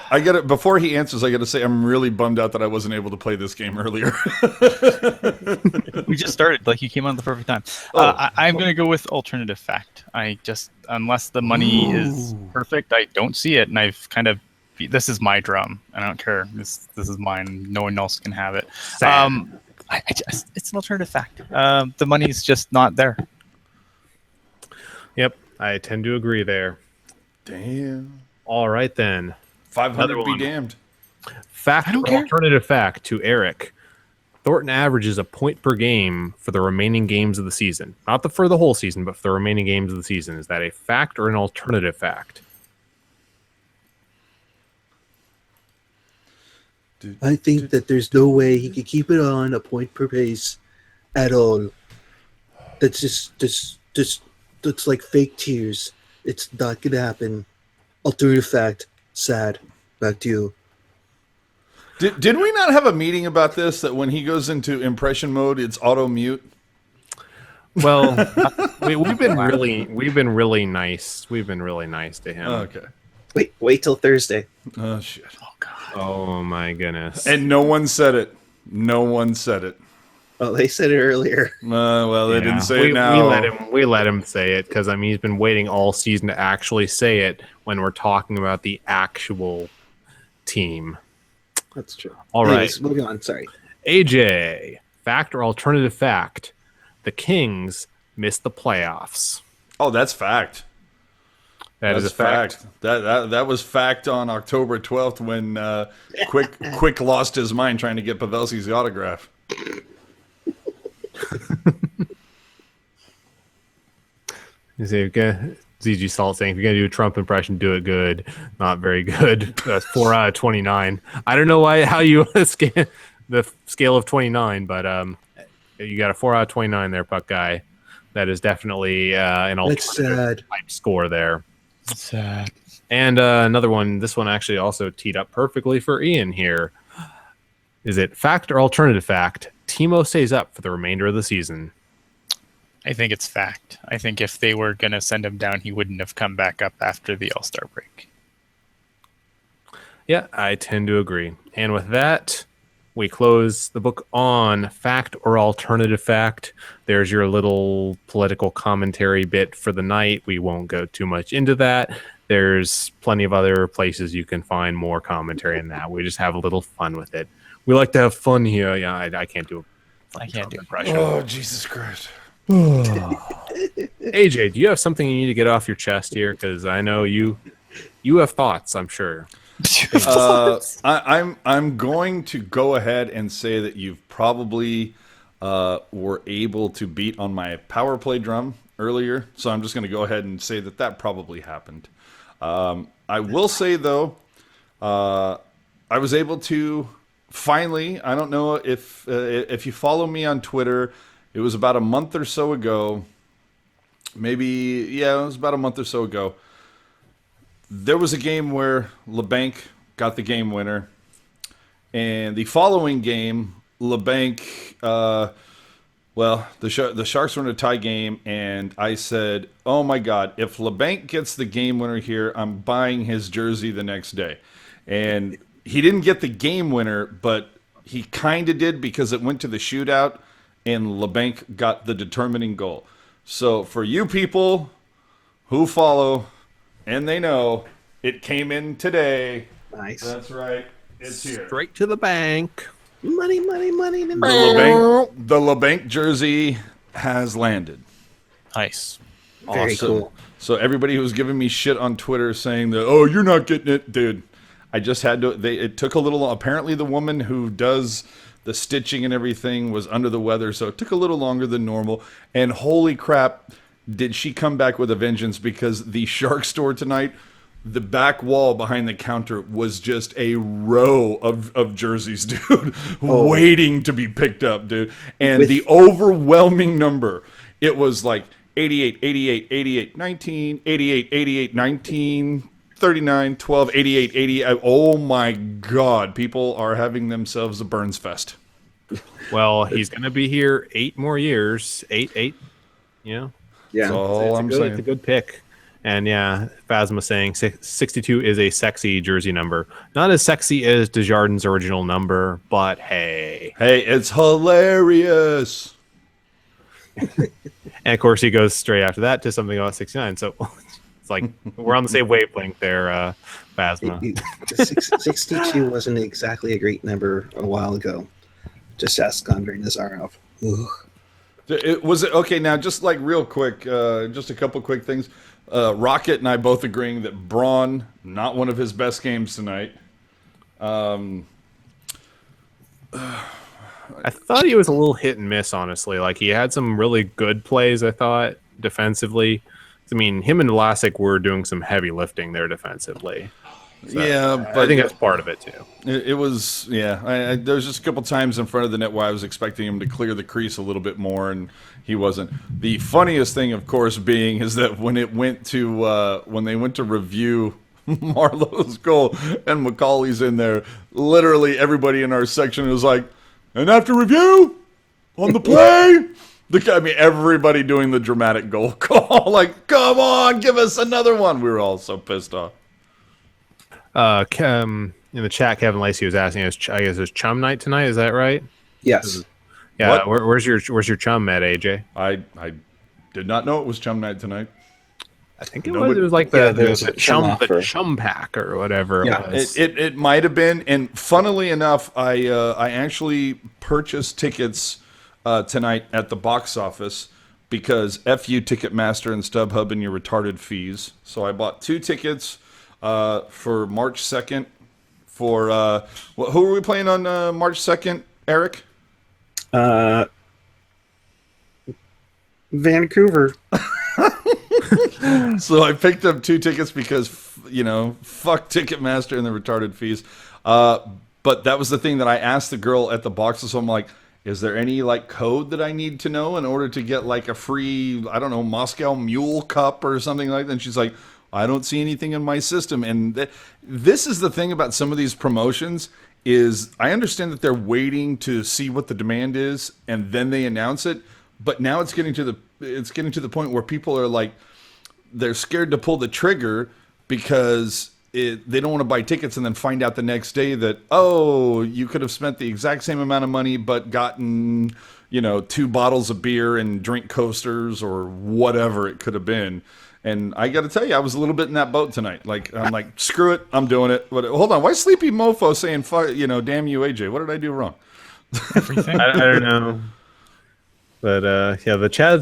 I got it. Before he answers, I got to say I'm really bummed out that I wasn't able to play this game earlier. We just started. Like, you came on at the perfect time. I'm going to go with alternative fact. Unless the money is perfect, I don't see it. And I've kind of, this is my drum. I don't care. This is mine. No one else can have it. It's an alternative fact. The money's just not there. Yep, I tend to agree there. Damn. All right then. 500 be damned. Fact or alternative fact to Eric. Thornton averages a point per game for the remaining games of the season. Not for the whole season, but for the remaining games of the season. Is that a fact or an alternative fact? I think that there's no way he could keep it on a point per pace at all. That's just that's like fake tears. It's not gonna happen. Alternative fact. Sad. Back to you. Did we not have a meeting about this? That when he goes into impression mode, it's auto mute. Well, we've been really nice. We've been really nice to him. Okay. Wait till Thursday. Oh shit. Oh my goodness. And no one said it. No one said it. Well, they said it earlier. Well, they didn't say we, it now. We let him say it because he's been waiting all season to actually say it when we're talking about the actual team. That's true. All Anyways, right, moving on. Sorry. AJ, fact or alternative fact? The Kings missed the playoffs. Oh, that's fact. That's That's a fact. That was fact on October 12th when Quick lost his mind trying to get Pavelski's autograph. You see, ZG Salt saying, if you're going to do a Trump impression, do it good. Not very good. That's 4 out of 29. I don't know how you the scale of 29, but you got a 4 out of 29 there, Puck Guy. That is definitely an alternative type score there. Sad. And another one, this one actually also teed up perfectly for Ian here. Is it fact or alternative fact? Timo stays up for the remainder of the season. I think it's fact. I think if they were going to send him down, he wouldn't have come back up after the All-Star break. Yeah, I tend to agree. And with that, we close the book on fact or alternative fact. There's your little political commentary bit for the night. We won't go too much into that. There's plenty of other places you can find more commentary in that. We just have a little fun with it. We like to have fun here. Yeah, I can't do I can't do impression. Oh, Jesus Christ. AJ, do you have something you need to get off your chest here? Because I know you have thoughts, I'm sure. I'm going to go ahead and say that you've probably were able to beat on my power play drum earlier. So I'm just going to go ahead and say that probably happened. I will say, though, I was able to finally, I don't know if you follow me on Twitter, it was about a month or so ago. Maybe, yeah, it was about a month or so ago. There was a game where LeBanc got the game winner. And the following game, LeBanc, the Sharks were in a tie game, and I said, oh my God, if LeBanc gets the game winner here, I'm buying his jersey the next day. And he didn't get the game winner, but he kind of did because it went to the shootout, and LeBanc got the determining goal. So for you people who follow, and they know, it came in today. Nice. That's right. It's here. Straight to the bank. Money. The LeBanc jersey has landed. Nice. Very cool. So everybody who was giving me shit on Twitter saying that, oh, you're not getting it, dude. I just had to. It took a little. Apparently, the woman who does the stitching and everything was under the weather, so it took a little longer than normal. And holy crap, did she come back with a vengeance? Because the Shark store tonight, the back wall behind the counter was just a row of jerseys, dude, waiting to be picked up, dude. And the overwhelming number, it was like 88, 88, 88, 19, 88, 88, 19, 39, 12, 88, 80. Oh my God, people are having themselves a Burns Fest. Well, he's going to be here 8 more years. 8. You know? Yeah. That's all I'm saying. It's a good pick. And yeah, Phasma saying 62 is a sexy jersey number. Not as sexy as Desjardins' original number, but hey. Hey, it's hilarious. And of course, he goes straight after that to something about 69. So it's like we're on the same wavelength there, Phasma. 62 wasn't exactly a great number a while ago. Just ask Andrei Nazarov. Ugh. Was it okay? Now, just like real quick, just a couple quick things. Rocket and I both agreeing that Braun, not one of his best games tonight. I thought he was a little hit and miss, honestly. Like, he had some really good plays, I thought, defensively. I mean, him and Vlasic were doing some heavy lifting there defensively. So, yeah, but I think that's part of it, too. It was, yeah. There was just a couple times in front of the net where I was expecting him to clear the crease a little bit more, and he wasn't. The funniest thing, of course, being is that when they went to review Marlowe's goal and McCauley's in there, literally everybody in our section was like, and after review on the play, everybody doing the dramatic goal call, like, come on, give us another one. We were all so pissed off. In the chat, Kevin Lacey was asking us, I guess it's Chum night tonight, is that right? Yes. Yeah, What? where's your chum at, AJ? I did not know it was chum night tonight. I think it Nobody- was like Yeah, the, there was the a chum offer. chum pack or whatever Yeah. it was. It might have been, and funnily enough, I actually purchased tickets tonight at the box office because FU Ticketmaster and StubHub and your retarded fees. So I bought 2 tickets for March 2nd. For who are we playing on March 2nd, Eric? Vancouver. So I picked up 2 tickets because, fuck Ticketmaster and the retarded fees. But that was the thing that I asked the girl at the box. So I'm like, is there any like code that I need to know in order to get like a free, I don't know, Moscow Mule cup or something like that? And she's like, I don't see anything in my system. And this is the thing about some of these promotions is I understand that they're waiting to see what the demand is and then they announce it. But now it's getting to the point where people are like, they're scared to pull the trigger because they don't want to buy tickets and then find out the next day that, oh, you could have spent the exact same amount of money but gotten, 2 bottles of beer and drink coasters or whatever it could have been. And I got to tell you, I was a little bit in that boat tonight. Like, I'm like, screw it, I'm doing it. But hold on, why Sleepy Mofo saying, damn you, AJ? What did I do wrong? Everything. I don't know. But yeah, the chat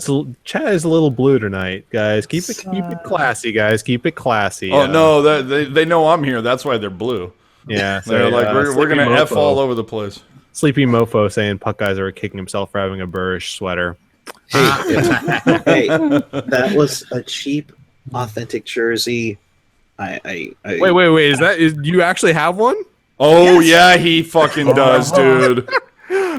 is a little blue tonight, guys. Keep it classy, guys. Keep it classy. Oh no, they know I'm here. That's why they're blue. Yeah, so, They're like we're gonna Sleepy F Mofo. all over the place. Sleepy Mofo saying Puck guys are kicking himself for having a Burrish sweater. Hey, that was a cheap, authentic jersey. Wait. Do you actually have one? Oh yeah, he fucking does, dude.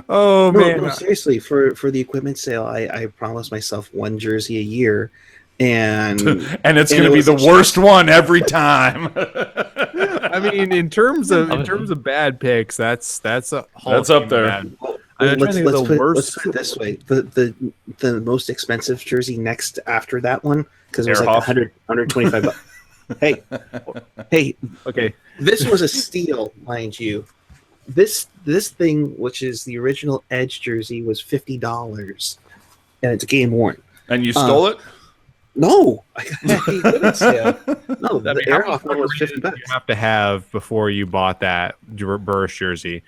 Oh man, No, seriously, for the equipment sale, I promised myself 1 jersey a year, and And it's And gonna it be was the a worst one every time. I mean, in terms of bad picks, that's a Hall That's of up Fame there. bad. I'm trying to think of the let's worst. put it this way: the most expensive jersey next after that one, because it was like Ehrhoff. 125 bucks. Hey, Okay, this was a steal, mind you. This thing, which is the original Edge jersey, was $50, and it's game worn. And you stole it? No, I got a equipment sale. No, I the mean, how Airhoff much one was reason $50. did you have to have before you bought that Burrish jersey?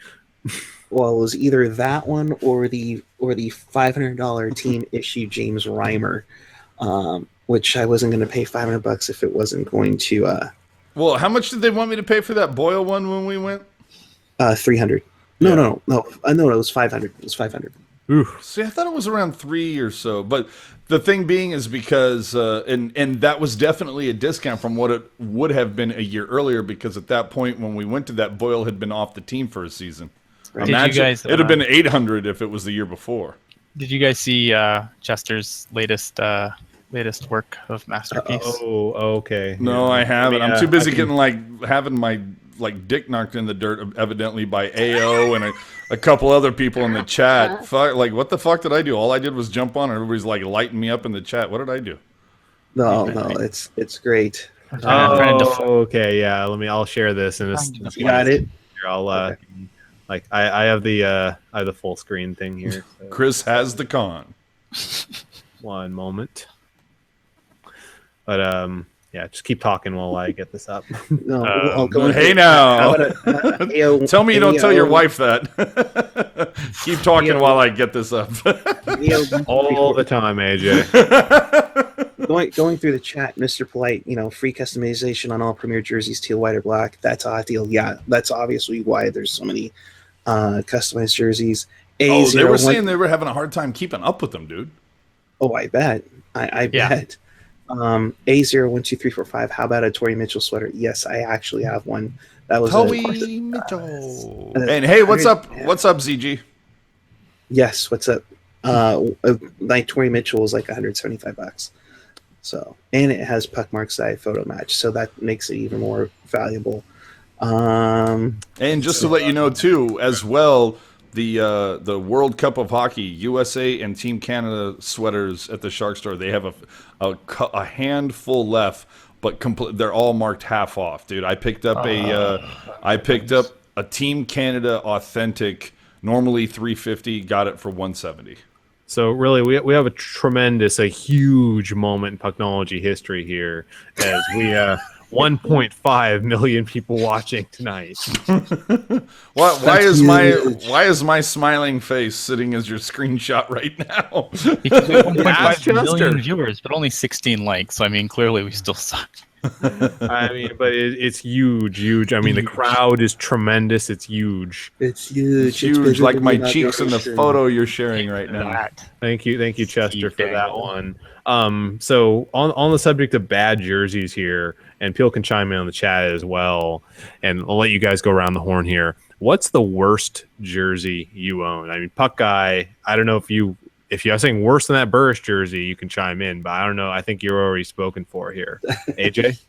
Well, it was either that one or the $500 team issue James Reimer, which I wasn't going to pay $500 if it wasn't going to Well, how much did they want me to pay for that Boyle one when we went? $300. No, it was $500. It was $500. Ooh, See, I thought it was around 3 or so. But the thing being is because, and that was definitely a discount from what it would have been a year earlier, because at that point when we went to that, Boyle had been off the team for a season. Right. Did you Imagine, guys, it'd have been 800 if it was the year before. Did you guys see Chester's latest work of Masterpiece? oh, okay. No, Yeah. I haven't. mean, I'm too busy I can- getting having my dick knocked in the dirt, evidently by AO and a couple other people in the chat. Fuck, what the fuck did I do? All I did was jump on, and everybody's lighting me up in the chat. What did I do? No, it's great. trying to Oh, okay, yeah. I'll share this in this. You got it. Here, I'll Okay. I have the full screen thing here. So Chris has the con. one moment. But yeah, just keep talking while I get this up. No, I'll go into- Hey now, How about AO tell me you don't tell your AO wife that. Keep talking while I get this up. AO All the time, AJ. going through the chat, Mr. Polite, free customization on all Premier jerseys, teal, white, or black. That's a hot deal. Yeah, that's obviously why there's so many customized jerseys. Oh, they were saying A01 they were having a hard time keeping up with them, dude. Oh, I bet. I Yeah. bet. A012345. How about a Tory Mitchell sweater? Yes, I actually have one. That was Toby Mitchell. uh, And hey, what's up? yeah. What's up, ZG? Yes, what's up? Like Tory Mitchell was like $175. So, and it has Puck Mark's eye photo match, so that makes it even more valuable. And just to let you know too, as well, the World Cup of Hockey, USA and Team Canada sweaters at the Shark Store. They have a handful left, but they're all marked half off, dude. I picked up a Team Canada authentic Normally $350, got it for $170. So really, we have a huge moment in Pucknology history here, as we 1.5 million people watching tonight. Why is my smiling face sitting as your screenshot right now? Because we have 1.5 Chester. million viewers, but only 16 likes. So I mean, clearly we still suck. I mean, but it's huge. I mean, the crowd is tremendous. It's huge. It's huge. It's huge, like my cheeks in the photo you're sharing right now. Thank you, Chester, for that one. So on the subject of bad jerseys here, and Peel can chime in on the chat as well, and I'll let you guys go around the horn here. What's the worst jersey you own? I mean, Puck Guy, I don't know if you have something worse than that Burris jersey, you can chime in, but I don't know. I think you're already spoken for here. AJ?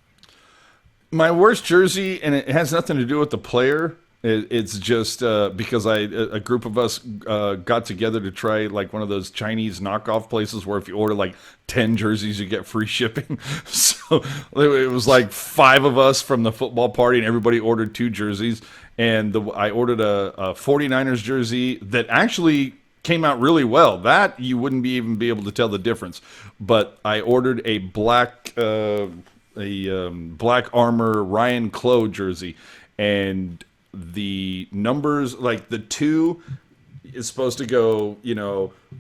My worst jersey, and it has nothing to do with the player. It's just because a group of us got together to try like one of those Chinese knockoff places where if you order like 10 jerseys, you get free shipping. So it was like 5 of us from the football party, and everybody ordered 2 jerseys. And I ordered a 49ers jersey that actually came out really well. That you wouldn't even be able to tell the difference. But I ordered a black armor Ryan Clough jersey, and the numbers, like the 2 is supposed to go,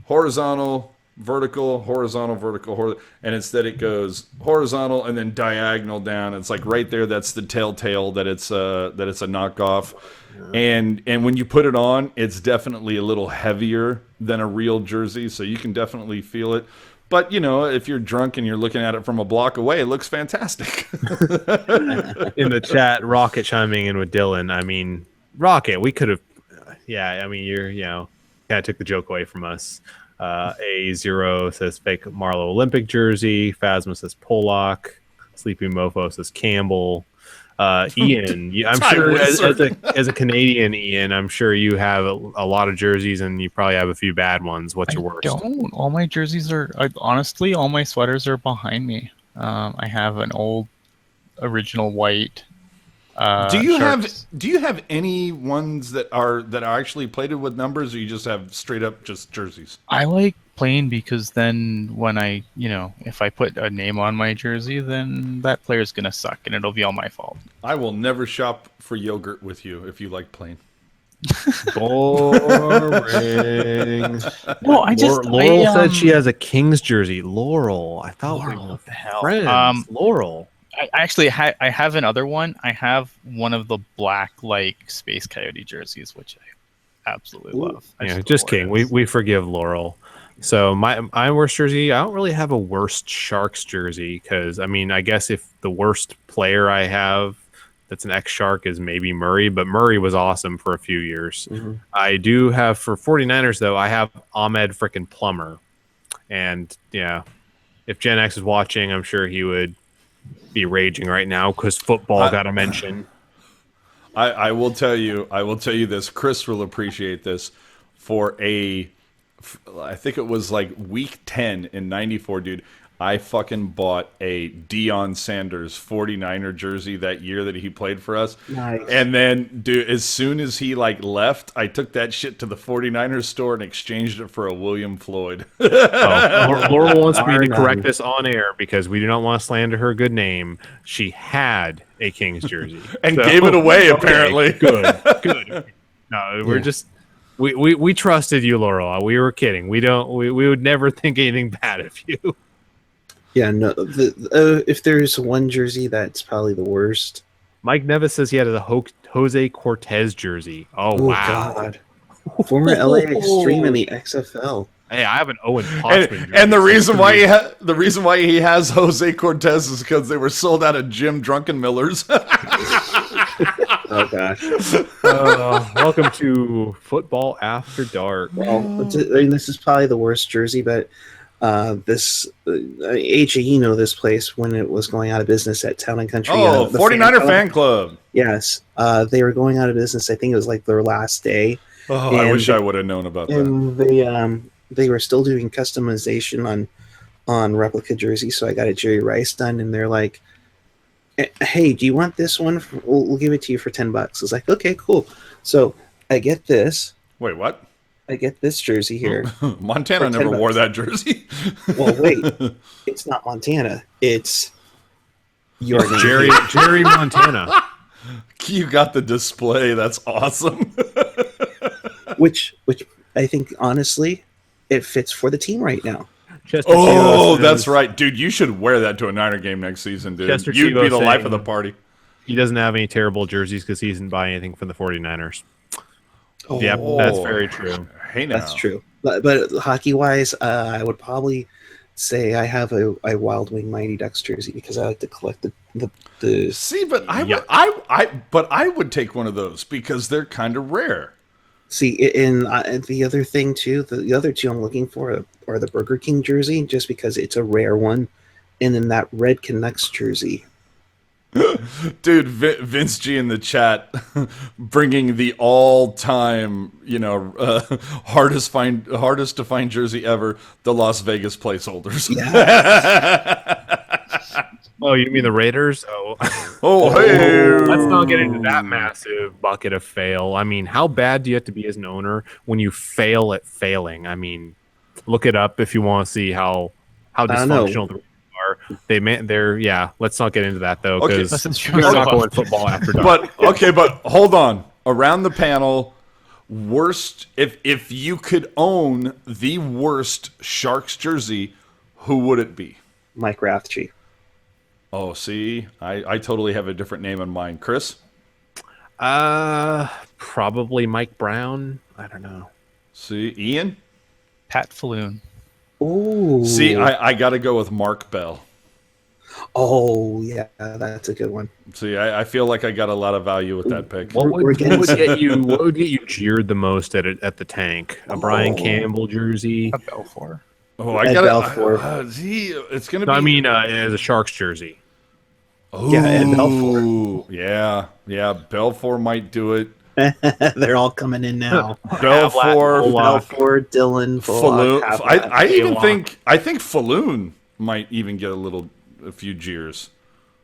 horizontal, vertical, and instead it goes horizontal and then diagonal down. It's like right there. That's the telltale that it's a knockoff. And when you put it on, it's definitely a little heavier than a real jersey, so you can definitely feel it. But, if you're drunk and you're looking at it from a block away, it looks fantastic. In the chat, Rocket chiming in with Dylan. I mean, Rocket, we could have... Yeah, I mean, kind of took the joke away from us. A0 says fake Marlowe Olympic jersey. Phasma says Pollock. Sleepy Mofo says Campbell. Ian, I'm sure as a Canadian, Ian, I'm sure you have a lot of jerseys, and you probably have a few bad ones. What's your worst? All my jerseys honestly, all my sweaters are behind me. I have an old original white. Do you have any ones that are actually plated with numbers, or you just have straight up just jerseys? I like plain because then when if I put a name on my jersey, then that player's gonna suck and it'll be all my fault. I will never shop for yogurt with you if you like plain. Boring. No, Laurel said she has a Kings jersey. Laurel, I thought Laurel, what the hell? Friends. Laurel. I have another one. I have one of the black Space Coyote jerseys, which I absolutely love. Just kidding. We forgive Laurel. So my worst jersey, I don't really have a worst Sharks jersey because, I mean, I guess if the worst player I have that's an ex-Shark is maybe Murray, but Murray was awesome for a few years. Mm-hmm. I do have, for 49ers, though, I have Ahmed frickin' Plummer. And, if Gen X is watching, I'm sure he would be raging right now because football got a mention. I will tell you this. Chris will appreciate this. I think it was like week 10 in 94, dude. I fucking bought a Deion Sanders 49er jersey that year that he played for us. Nice. And then, dude, as soon as he left, I took that shit to the 49ers store and exchanged it for a William Floyd. Laurel wants me to correct this on air because we do not want to slander her good name. She had a Kings jersey. And gave it away, apparently. Good. No, we're just... We trusted you, Laurel. We were kidding. We would never think anything bad of you. Yeah, no. If there's one jersey that's probably the worst. Mike Nevis says he had a Jose Cortez jersey. Oh wow! God. Former LA Extreme in the XFL. Hey, I have an Owen Potsman jersey. And the reason why he has Jose Cortez is because they were sold out of Jim Drunkenmiller's. Oh gosh! Welcome to Football After Dark. Well, this is probably the worst jersey, but this AJ, this place when it was going out of business at Town and Country. Oh, 49er fan club. Yes, they were going out of business. I think it was like their last day. Oh, I wish I would have known about that. And they were still doing customization on replica jerseys, so I got a Jerry Rice done, and they're like, hey, do you want this one? We'll give it to you for $10. I was like, okay, cool. So I get this. Wait, what? I get this jersey here. Montana For never $10. wore that jersey. Well, wait, it's not Montana. It's your name. Jerry Montana. You got the display. That's awesome. which I think honestly, it fits for the team right now. Chester Oh, Chivo that's says right, dude. You should wear that to a Niner game next season, dude. Chester You'd Chivo be the life saying- of the party. He doesn't have any terrible jerseys because he doesn't buy anything from the 49ers. Oh, Yep, that's very true. Hey, now. that's true. But hockey wise, I would probably say I have a Wild Wing Mighty Ducks jersey because I like to collect the See, but Yeah. I would take one of those because they're kind of rare. See, and the other thing too, the other two I'm looking for are the Burger King jersey, just because it's a rare one, and then that red Canucks jersey. Dude, Vince G in the chat, bringing the all-time, hardest to find jersey ever, the Las Vegas placeholders. Oh, you mean the Raiders? Oh, Oh, hey. let's not get into that massive bucket of fail. I mean, how bad do you have to be as an owner when you fail at failing? I mean, look it up if you want to see how don't know. dysfunctional the Raiders are. They're let's not get into that though Okay. because Listen, true. we're not going football after dark. But hold on. Around the panel, worst if you could own the worst Sharks jersey, who would it be? Mike Rathje. Oh, see, I totally have a different name in mind. Chris? Probably Mike Brown. I don't know. See, Ian? Pat Falloon. Oh, See, I got to go with Mark Bell. oh yeah, that's a good one. See, I feel like I got a lot of value with that pick. What We're would getting- get you jeered the most at the tank? A Brian Campbell jersey? A Belfour. Oh, I Ed got Belfour. to. See, it's going to be. No, I mean, as a Sharks jersey. Yeah, Ed Ooh, yeah. Belfour might do it. They're all coming in now. Belfour, Belfort, Dylan, Falloon. Bullock, I even Bullock. think Falloon might even get a few jeers.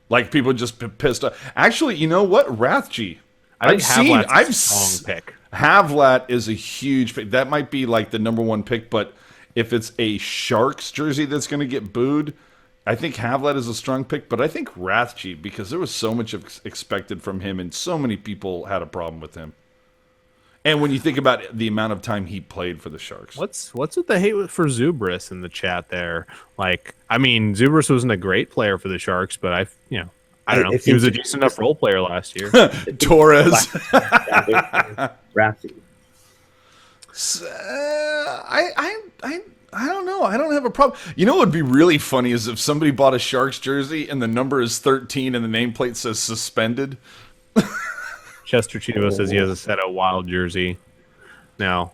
Like people just pissed off. Actually, you know what? Rathje. I think Havlat's a strong strong pick. Havlat is a huge pick. That might be like the number one pick, but if it's a Sharks jersey that's going to get booed, I think Havlat is a strong pick, but I think Rathje, because there was so much expected from him and so many people had a problem with him. And when you think about the amount of time he played for the Sharks. What's with the hate for Zubris in the chat there? Like, I mean, Zubris wasn't a great player for the Sharks, but I don't know. He was a decent enough role player last year. Torres. Rathje. I don't know. I don't have a problem. You know what would be really funny is if somebody bought a Sharks jersey and the number is 13 and the nameplate says suspended. Chester Chivo says he has a set of Wild jersey. Now,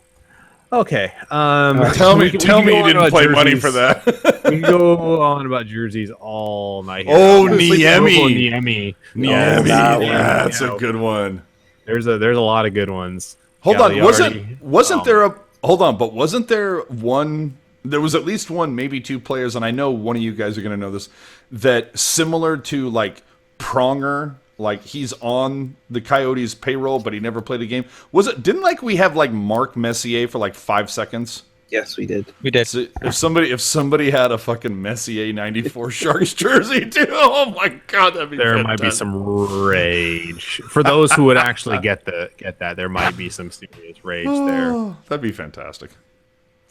okay. Tell me you didn't play money for that. We can go on about jerseys all night. Oh, Niemi. Niemi. that one. That's a good one. There's a lot of good ones. Hold on. Gagliardi. Wasn't there one? There was at least one, maybe two players, and I know one of you guys are going to know this, that similar to like Pronger, like he's on the Coyotes payroll, but he never played a game. Didn't like we have like Mark Messier for like 5 seconds? Yes, we did. We did. So if somebody had a fucking Messier 94 Sharks jersey too, oh my god, that'd be There might be fantastic. some rage for those who would actually get that. There might be some serious rage there. Oh, that'd be fantastic.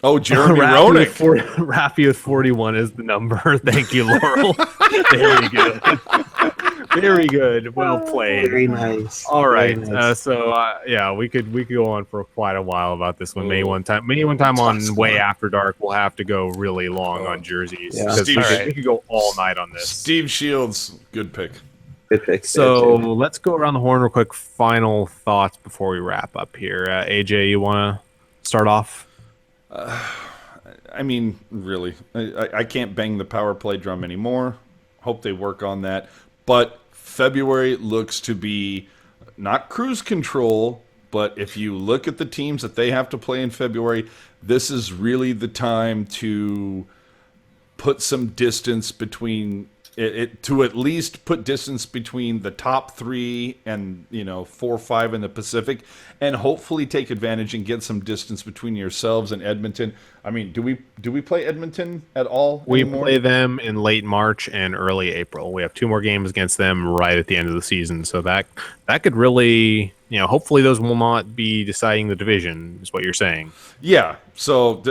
Oh, Jeremy Roenick. Raffy with 41 is the number. Thank you, Laurel. Very good. Very good. Well played. Very nice. All right. Very nice. We could go on for quite a while about this one. Maybe one time on Way After Dark, we'll have to go really long on jerseys. Yeah. 'Cause Steve- we could go all night on this. Steve Shields, good pick. Good pick. So let's go around the horn real quick. Final thoughts before we wrap up here. AJ, you want to start off? I mean, really, I can't bang the power play drum anymore. Hope they work on that. But February looks to be not cruise control, but if you look at the teams that they have to play in February, this is really the time to put some distance between it to at least put distance between the top 3 and 4 or 5 in the Pacific, and hopefully take advantage and get some distance between yourselves and Edmonton. I mean, do we play Edmonton at all We anymore? play them in late March and early April. We have 2 more games against them right at the end of the season, so that could really, hopefully those will not be deciding the division, is what you're saying. Yeah. So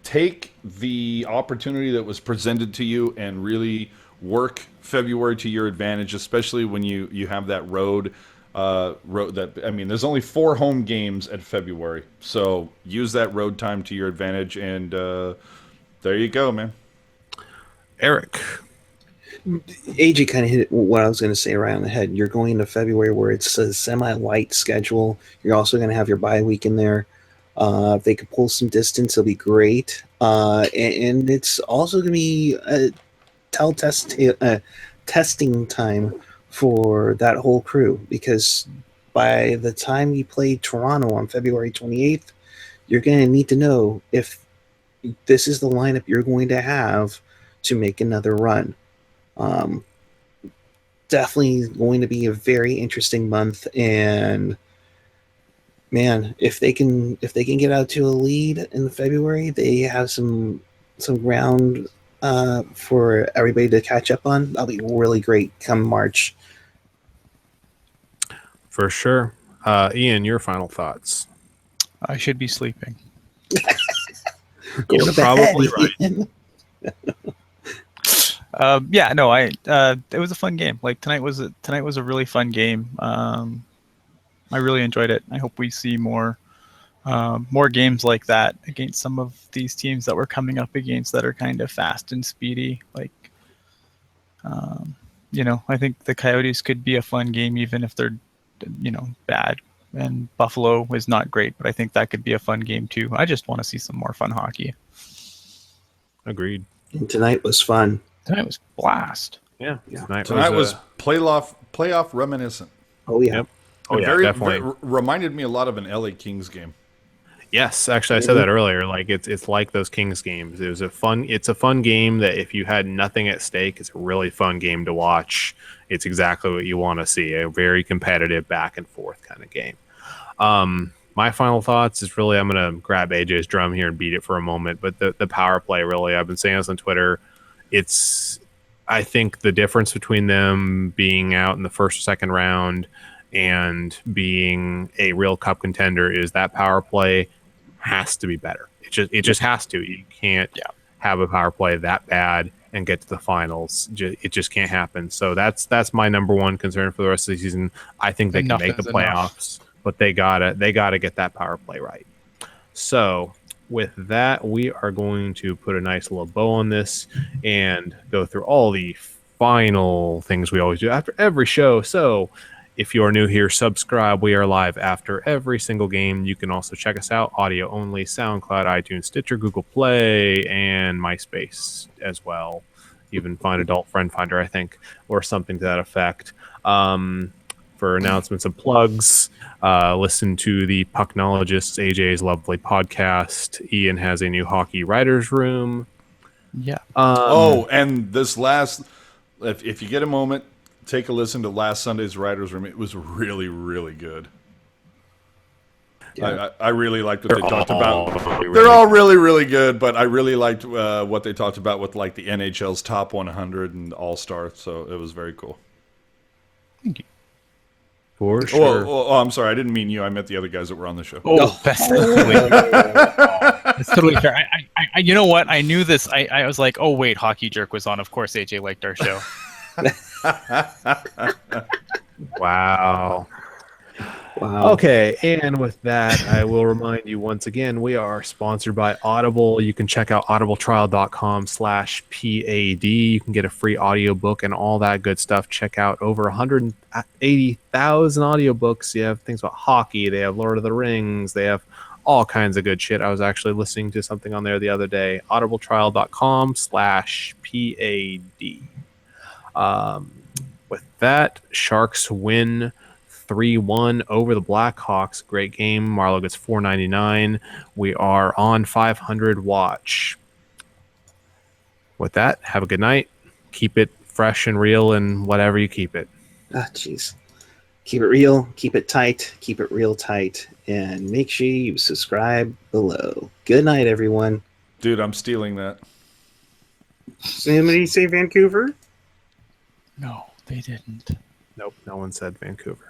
take the opportunity that was presented to you and really work February to your advantage, especially when you have that road. There's only 4 home games at February, so use that road time to your advantage, and there you go, man. Eric. AJ kind of hit what I was going to say right on the head. You're going into February where it's a semi-light schedule. You're also going to have your bye week in there. If they could pull some distance, it'll be great. And it's also going to be a testing time for that whole crew, because by the time you play Toronto on February 28th, you're going to need to know if this is the lineup you're going to have to make another run. Definitely going to be a very interesting month, and man, if they can get out to a lead in February, they have some ground for everybody to catch up on. That'll be really great come March. For sure. Ian, your final thoughts? I should be sleeping. Go to bed, probably Ian. It was a fun game. Like tonight was a really fun game. I really enjoyed it. I hope we see more games like that against some of these teams that we're coming up against that are kind of fast and speedy. Like, I think the Coyotes could be a fun game, even if they're, bad. And Buffalo is not great, but I think that could be a fun game too. I just want to see some more fun hockey. Agreed. And tonight was fun. Tonight was blast. Yeah. Tonight was playoff reminiscent. Oh yeah. Yep. And Definitely. Reminded me a lot of an LA Kings game. Yes, actually, I said that earlier. Like it's like those Kings games. It's a fun game that if you had nothing at stake, it's a really fun game to watch. It's exactly what you want to see. A very competitive back and forth kind of game. My final thoughts is really, I'm going to grab AJ's drum here and beat it for a moment. But the power play, really, I've been saying this on Twitter. I think the difference between them being out in the first or second round and being a real cup contender is that power play has to be better. It just has to. You can't have a power play that bad and get to the finals. It just can't happen. So that's my number one concern for the rest of the season. I think they can make the playoffs, but they gotta get that power play right. So with that, we are going to put a nice little bow on this and go through all the final things we always do after every show. So if you are new here, subscribe. We are live after every single game. You can also check us out, audio only, SoundCloud, iTunes, Stitcher, Google Play, and MySpace as well. Even find Adult Friend Finder, I think, or something to that effect. For announcements and plugs, listen to the Pucknologists, AJ's lovely podcast. Ian has a new hockey writers room. Yeah. And this last, if you get a moment, take a listen to last Sunday's writers room. It was really, really good. Yeah. I really liked what they talked about. They're all really, really good, but I really liked what they talked about with like the NHL's top 100 and All-Star. So it was very cool. Thank you. For sure. Oh, I'm sorry. I didn't mean you. I meant the other guys that were on the show. That's totally fair. I you know what? I knew this. I was like, oh wait, Hockey Jerk was on. Of course, AJ liked our show. Wow. Okay, and with that, I will remind you once again, we are sponsored by Audible. You can check out audibletrial.com/PAD. You can get a free audiobook and all that good stuff. Check out over 180,000 audiobooks. You have things about hockey. They have Lord of the Rings. They have all kinds of good shit. I was actually listening to something on there the other day. audibletrial.com/PAD. With that, Sharks win 3-1 over the Blackhawks. Great game. Marlowe gets $4.99. We are on 500 watch. With that, have a good night. keep it fresh and real and whatever you keep it. Ah, jeez. Keep it real, keep it tight, keep it real tight, and make sure you subscribe below. Good night, everyone. Dude, I'm stealing that. Somebody say Vancouver? No, they didn't. Nope, no one said Vancouver.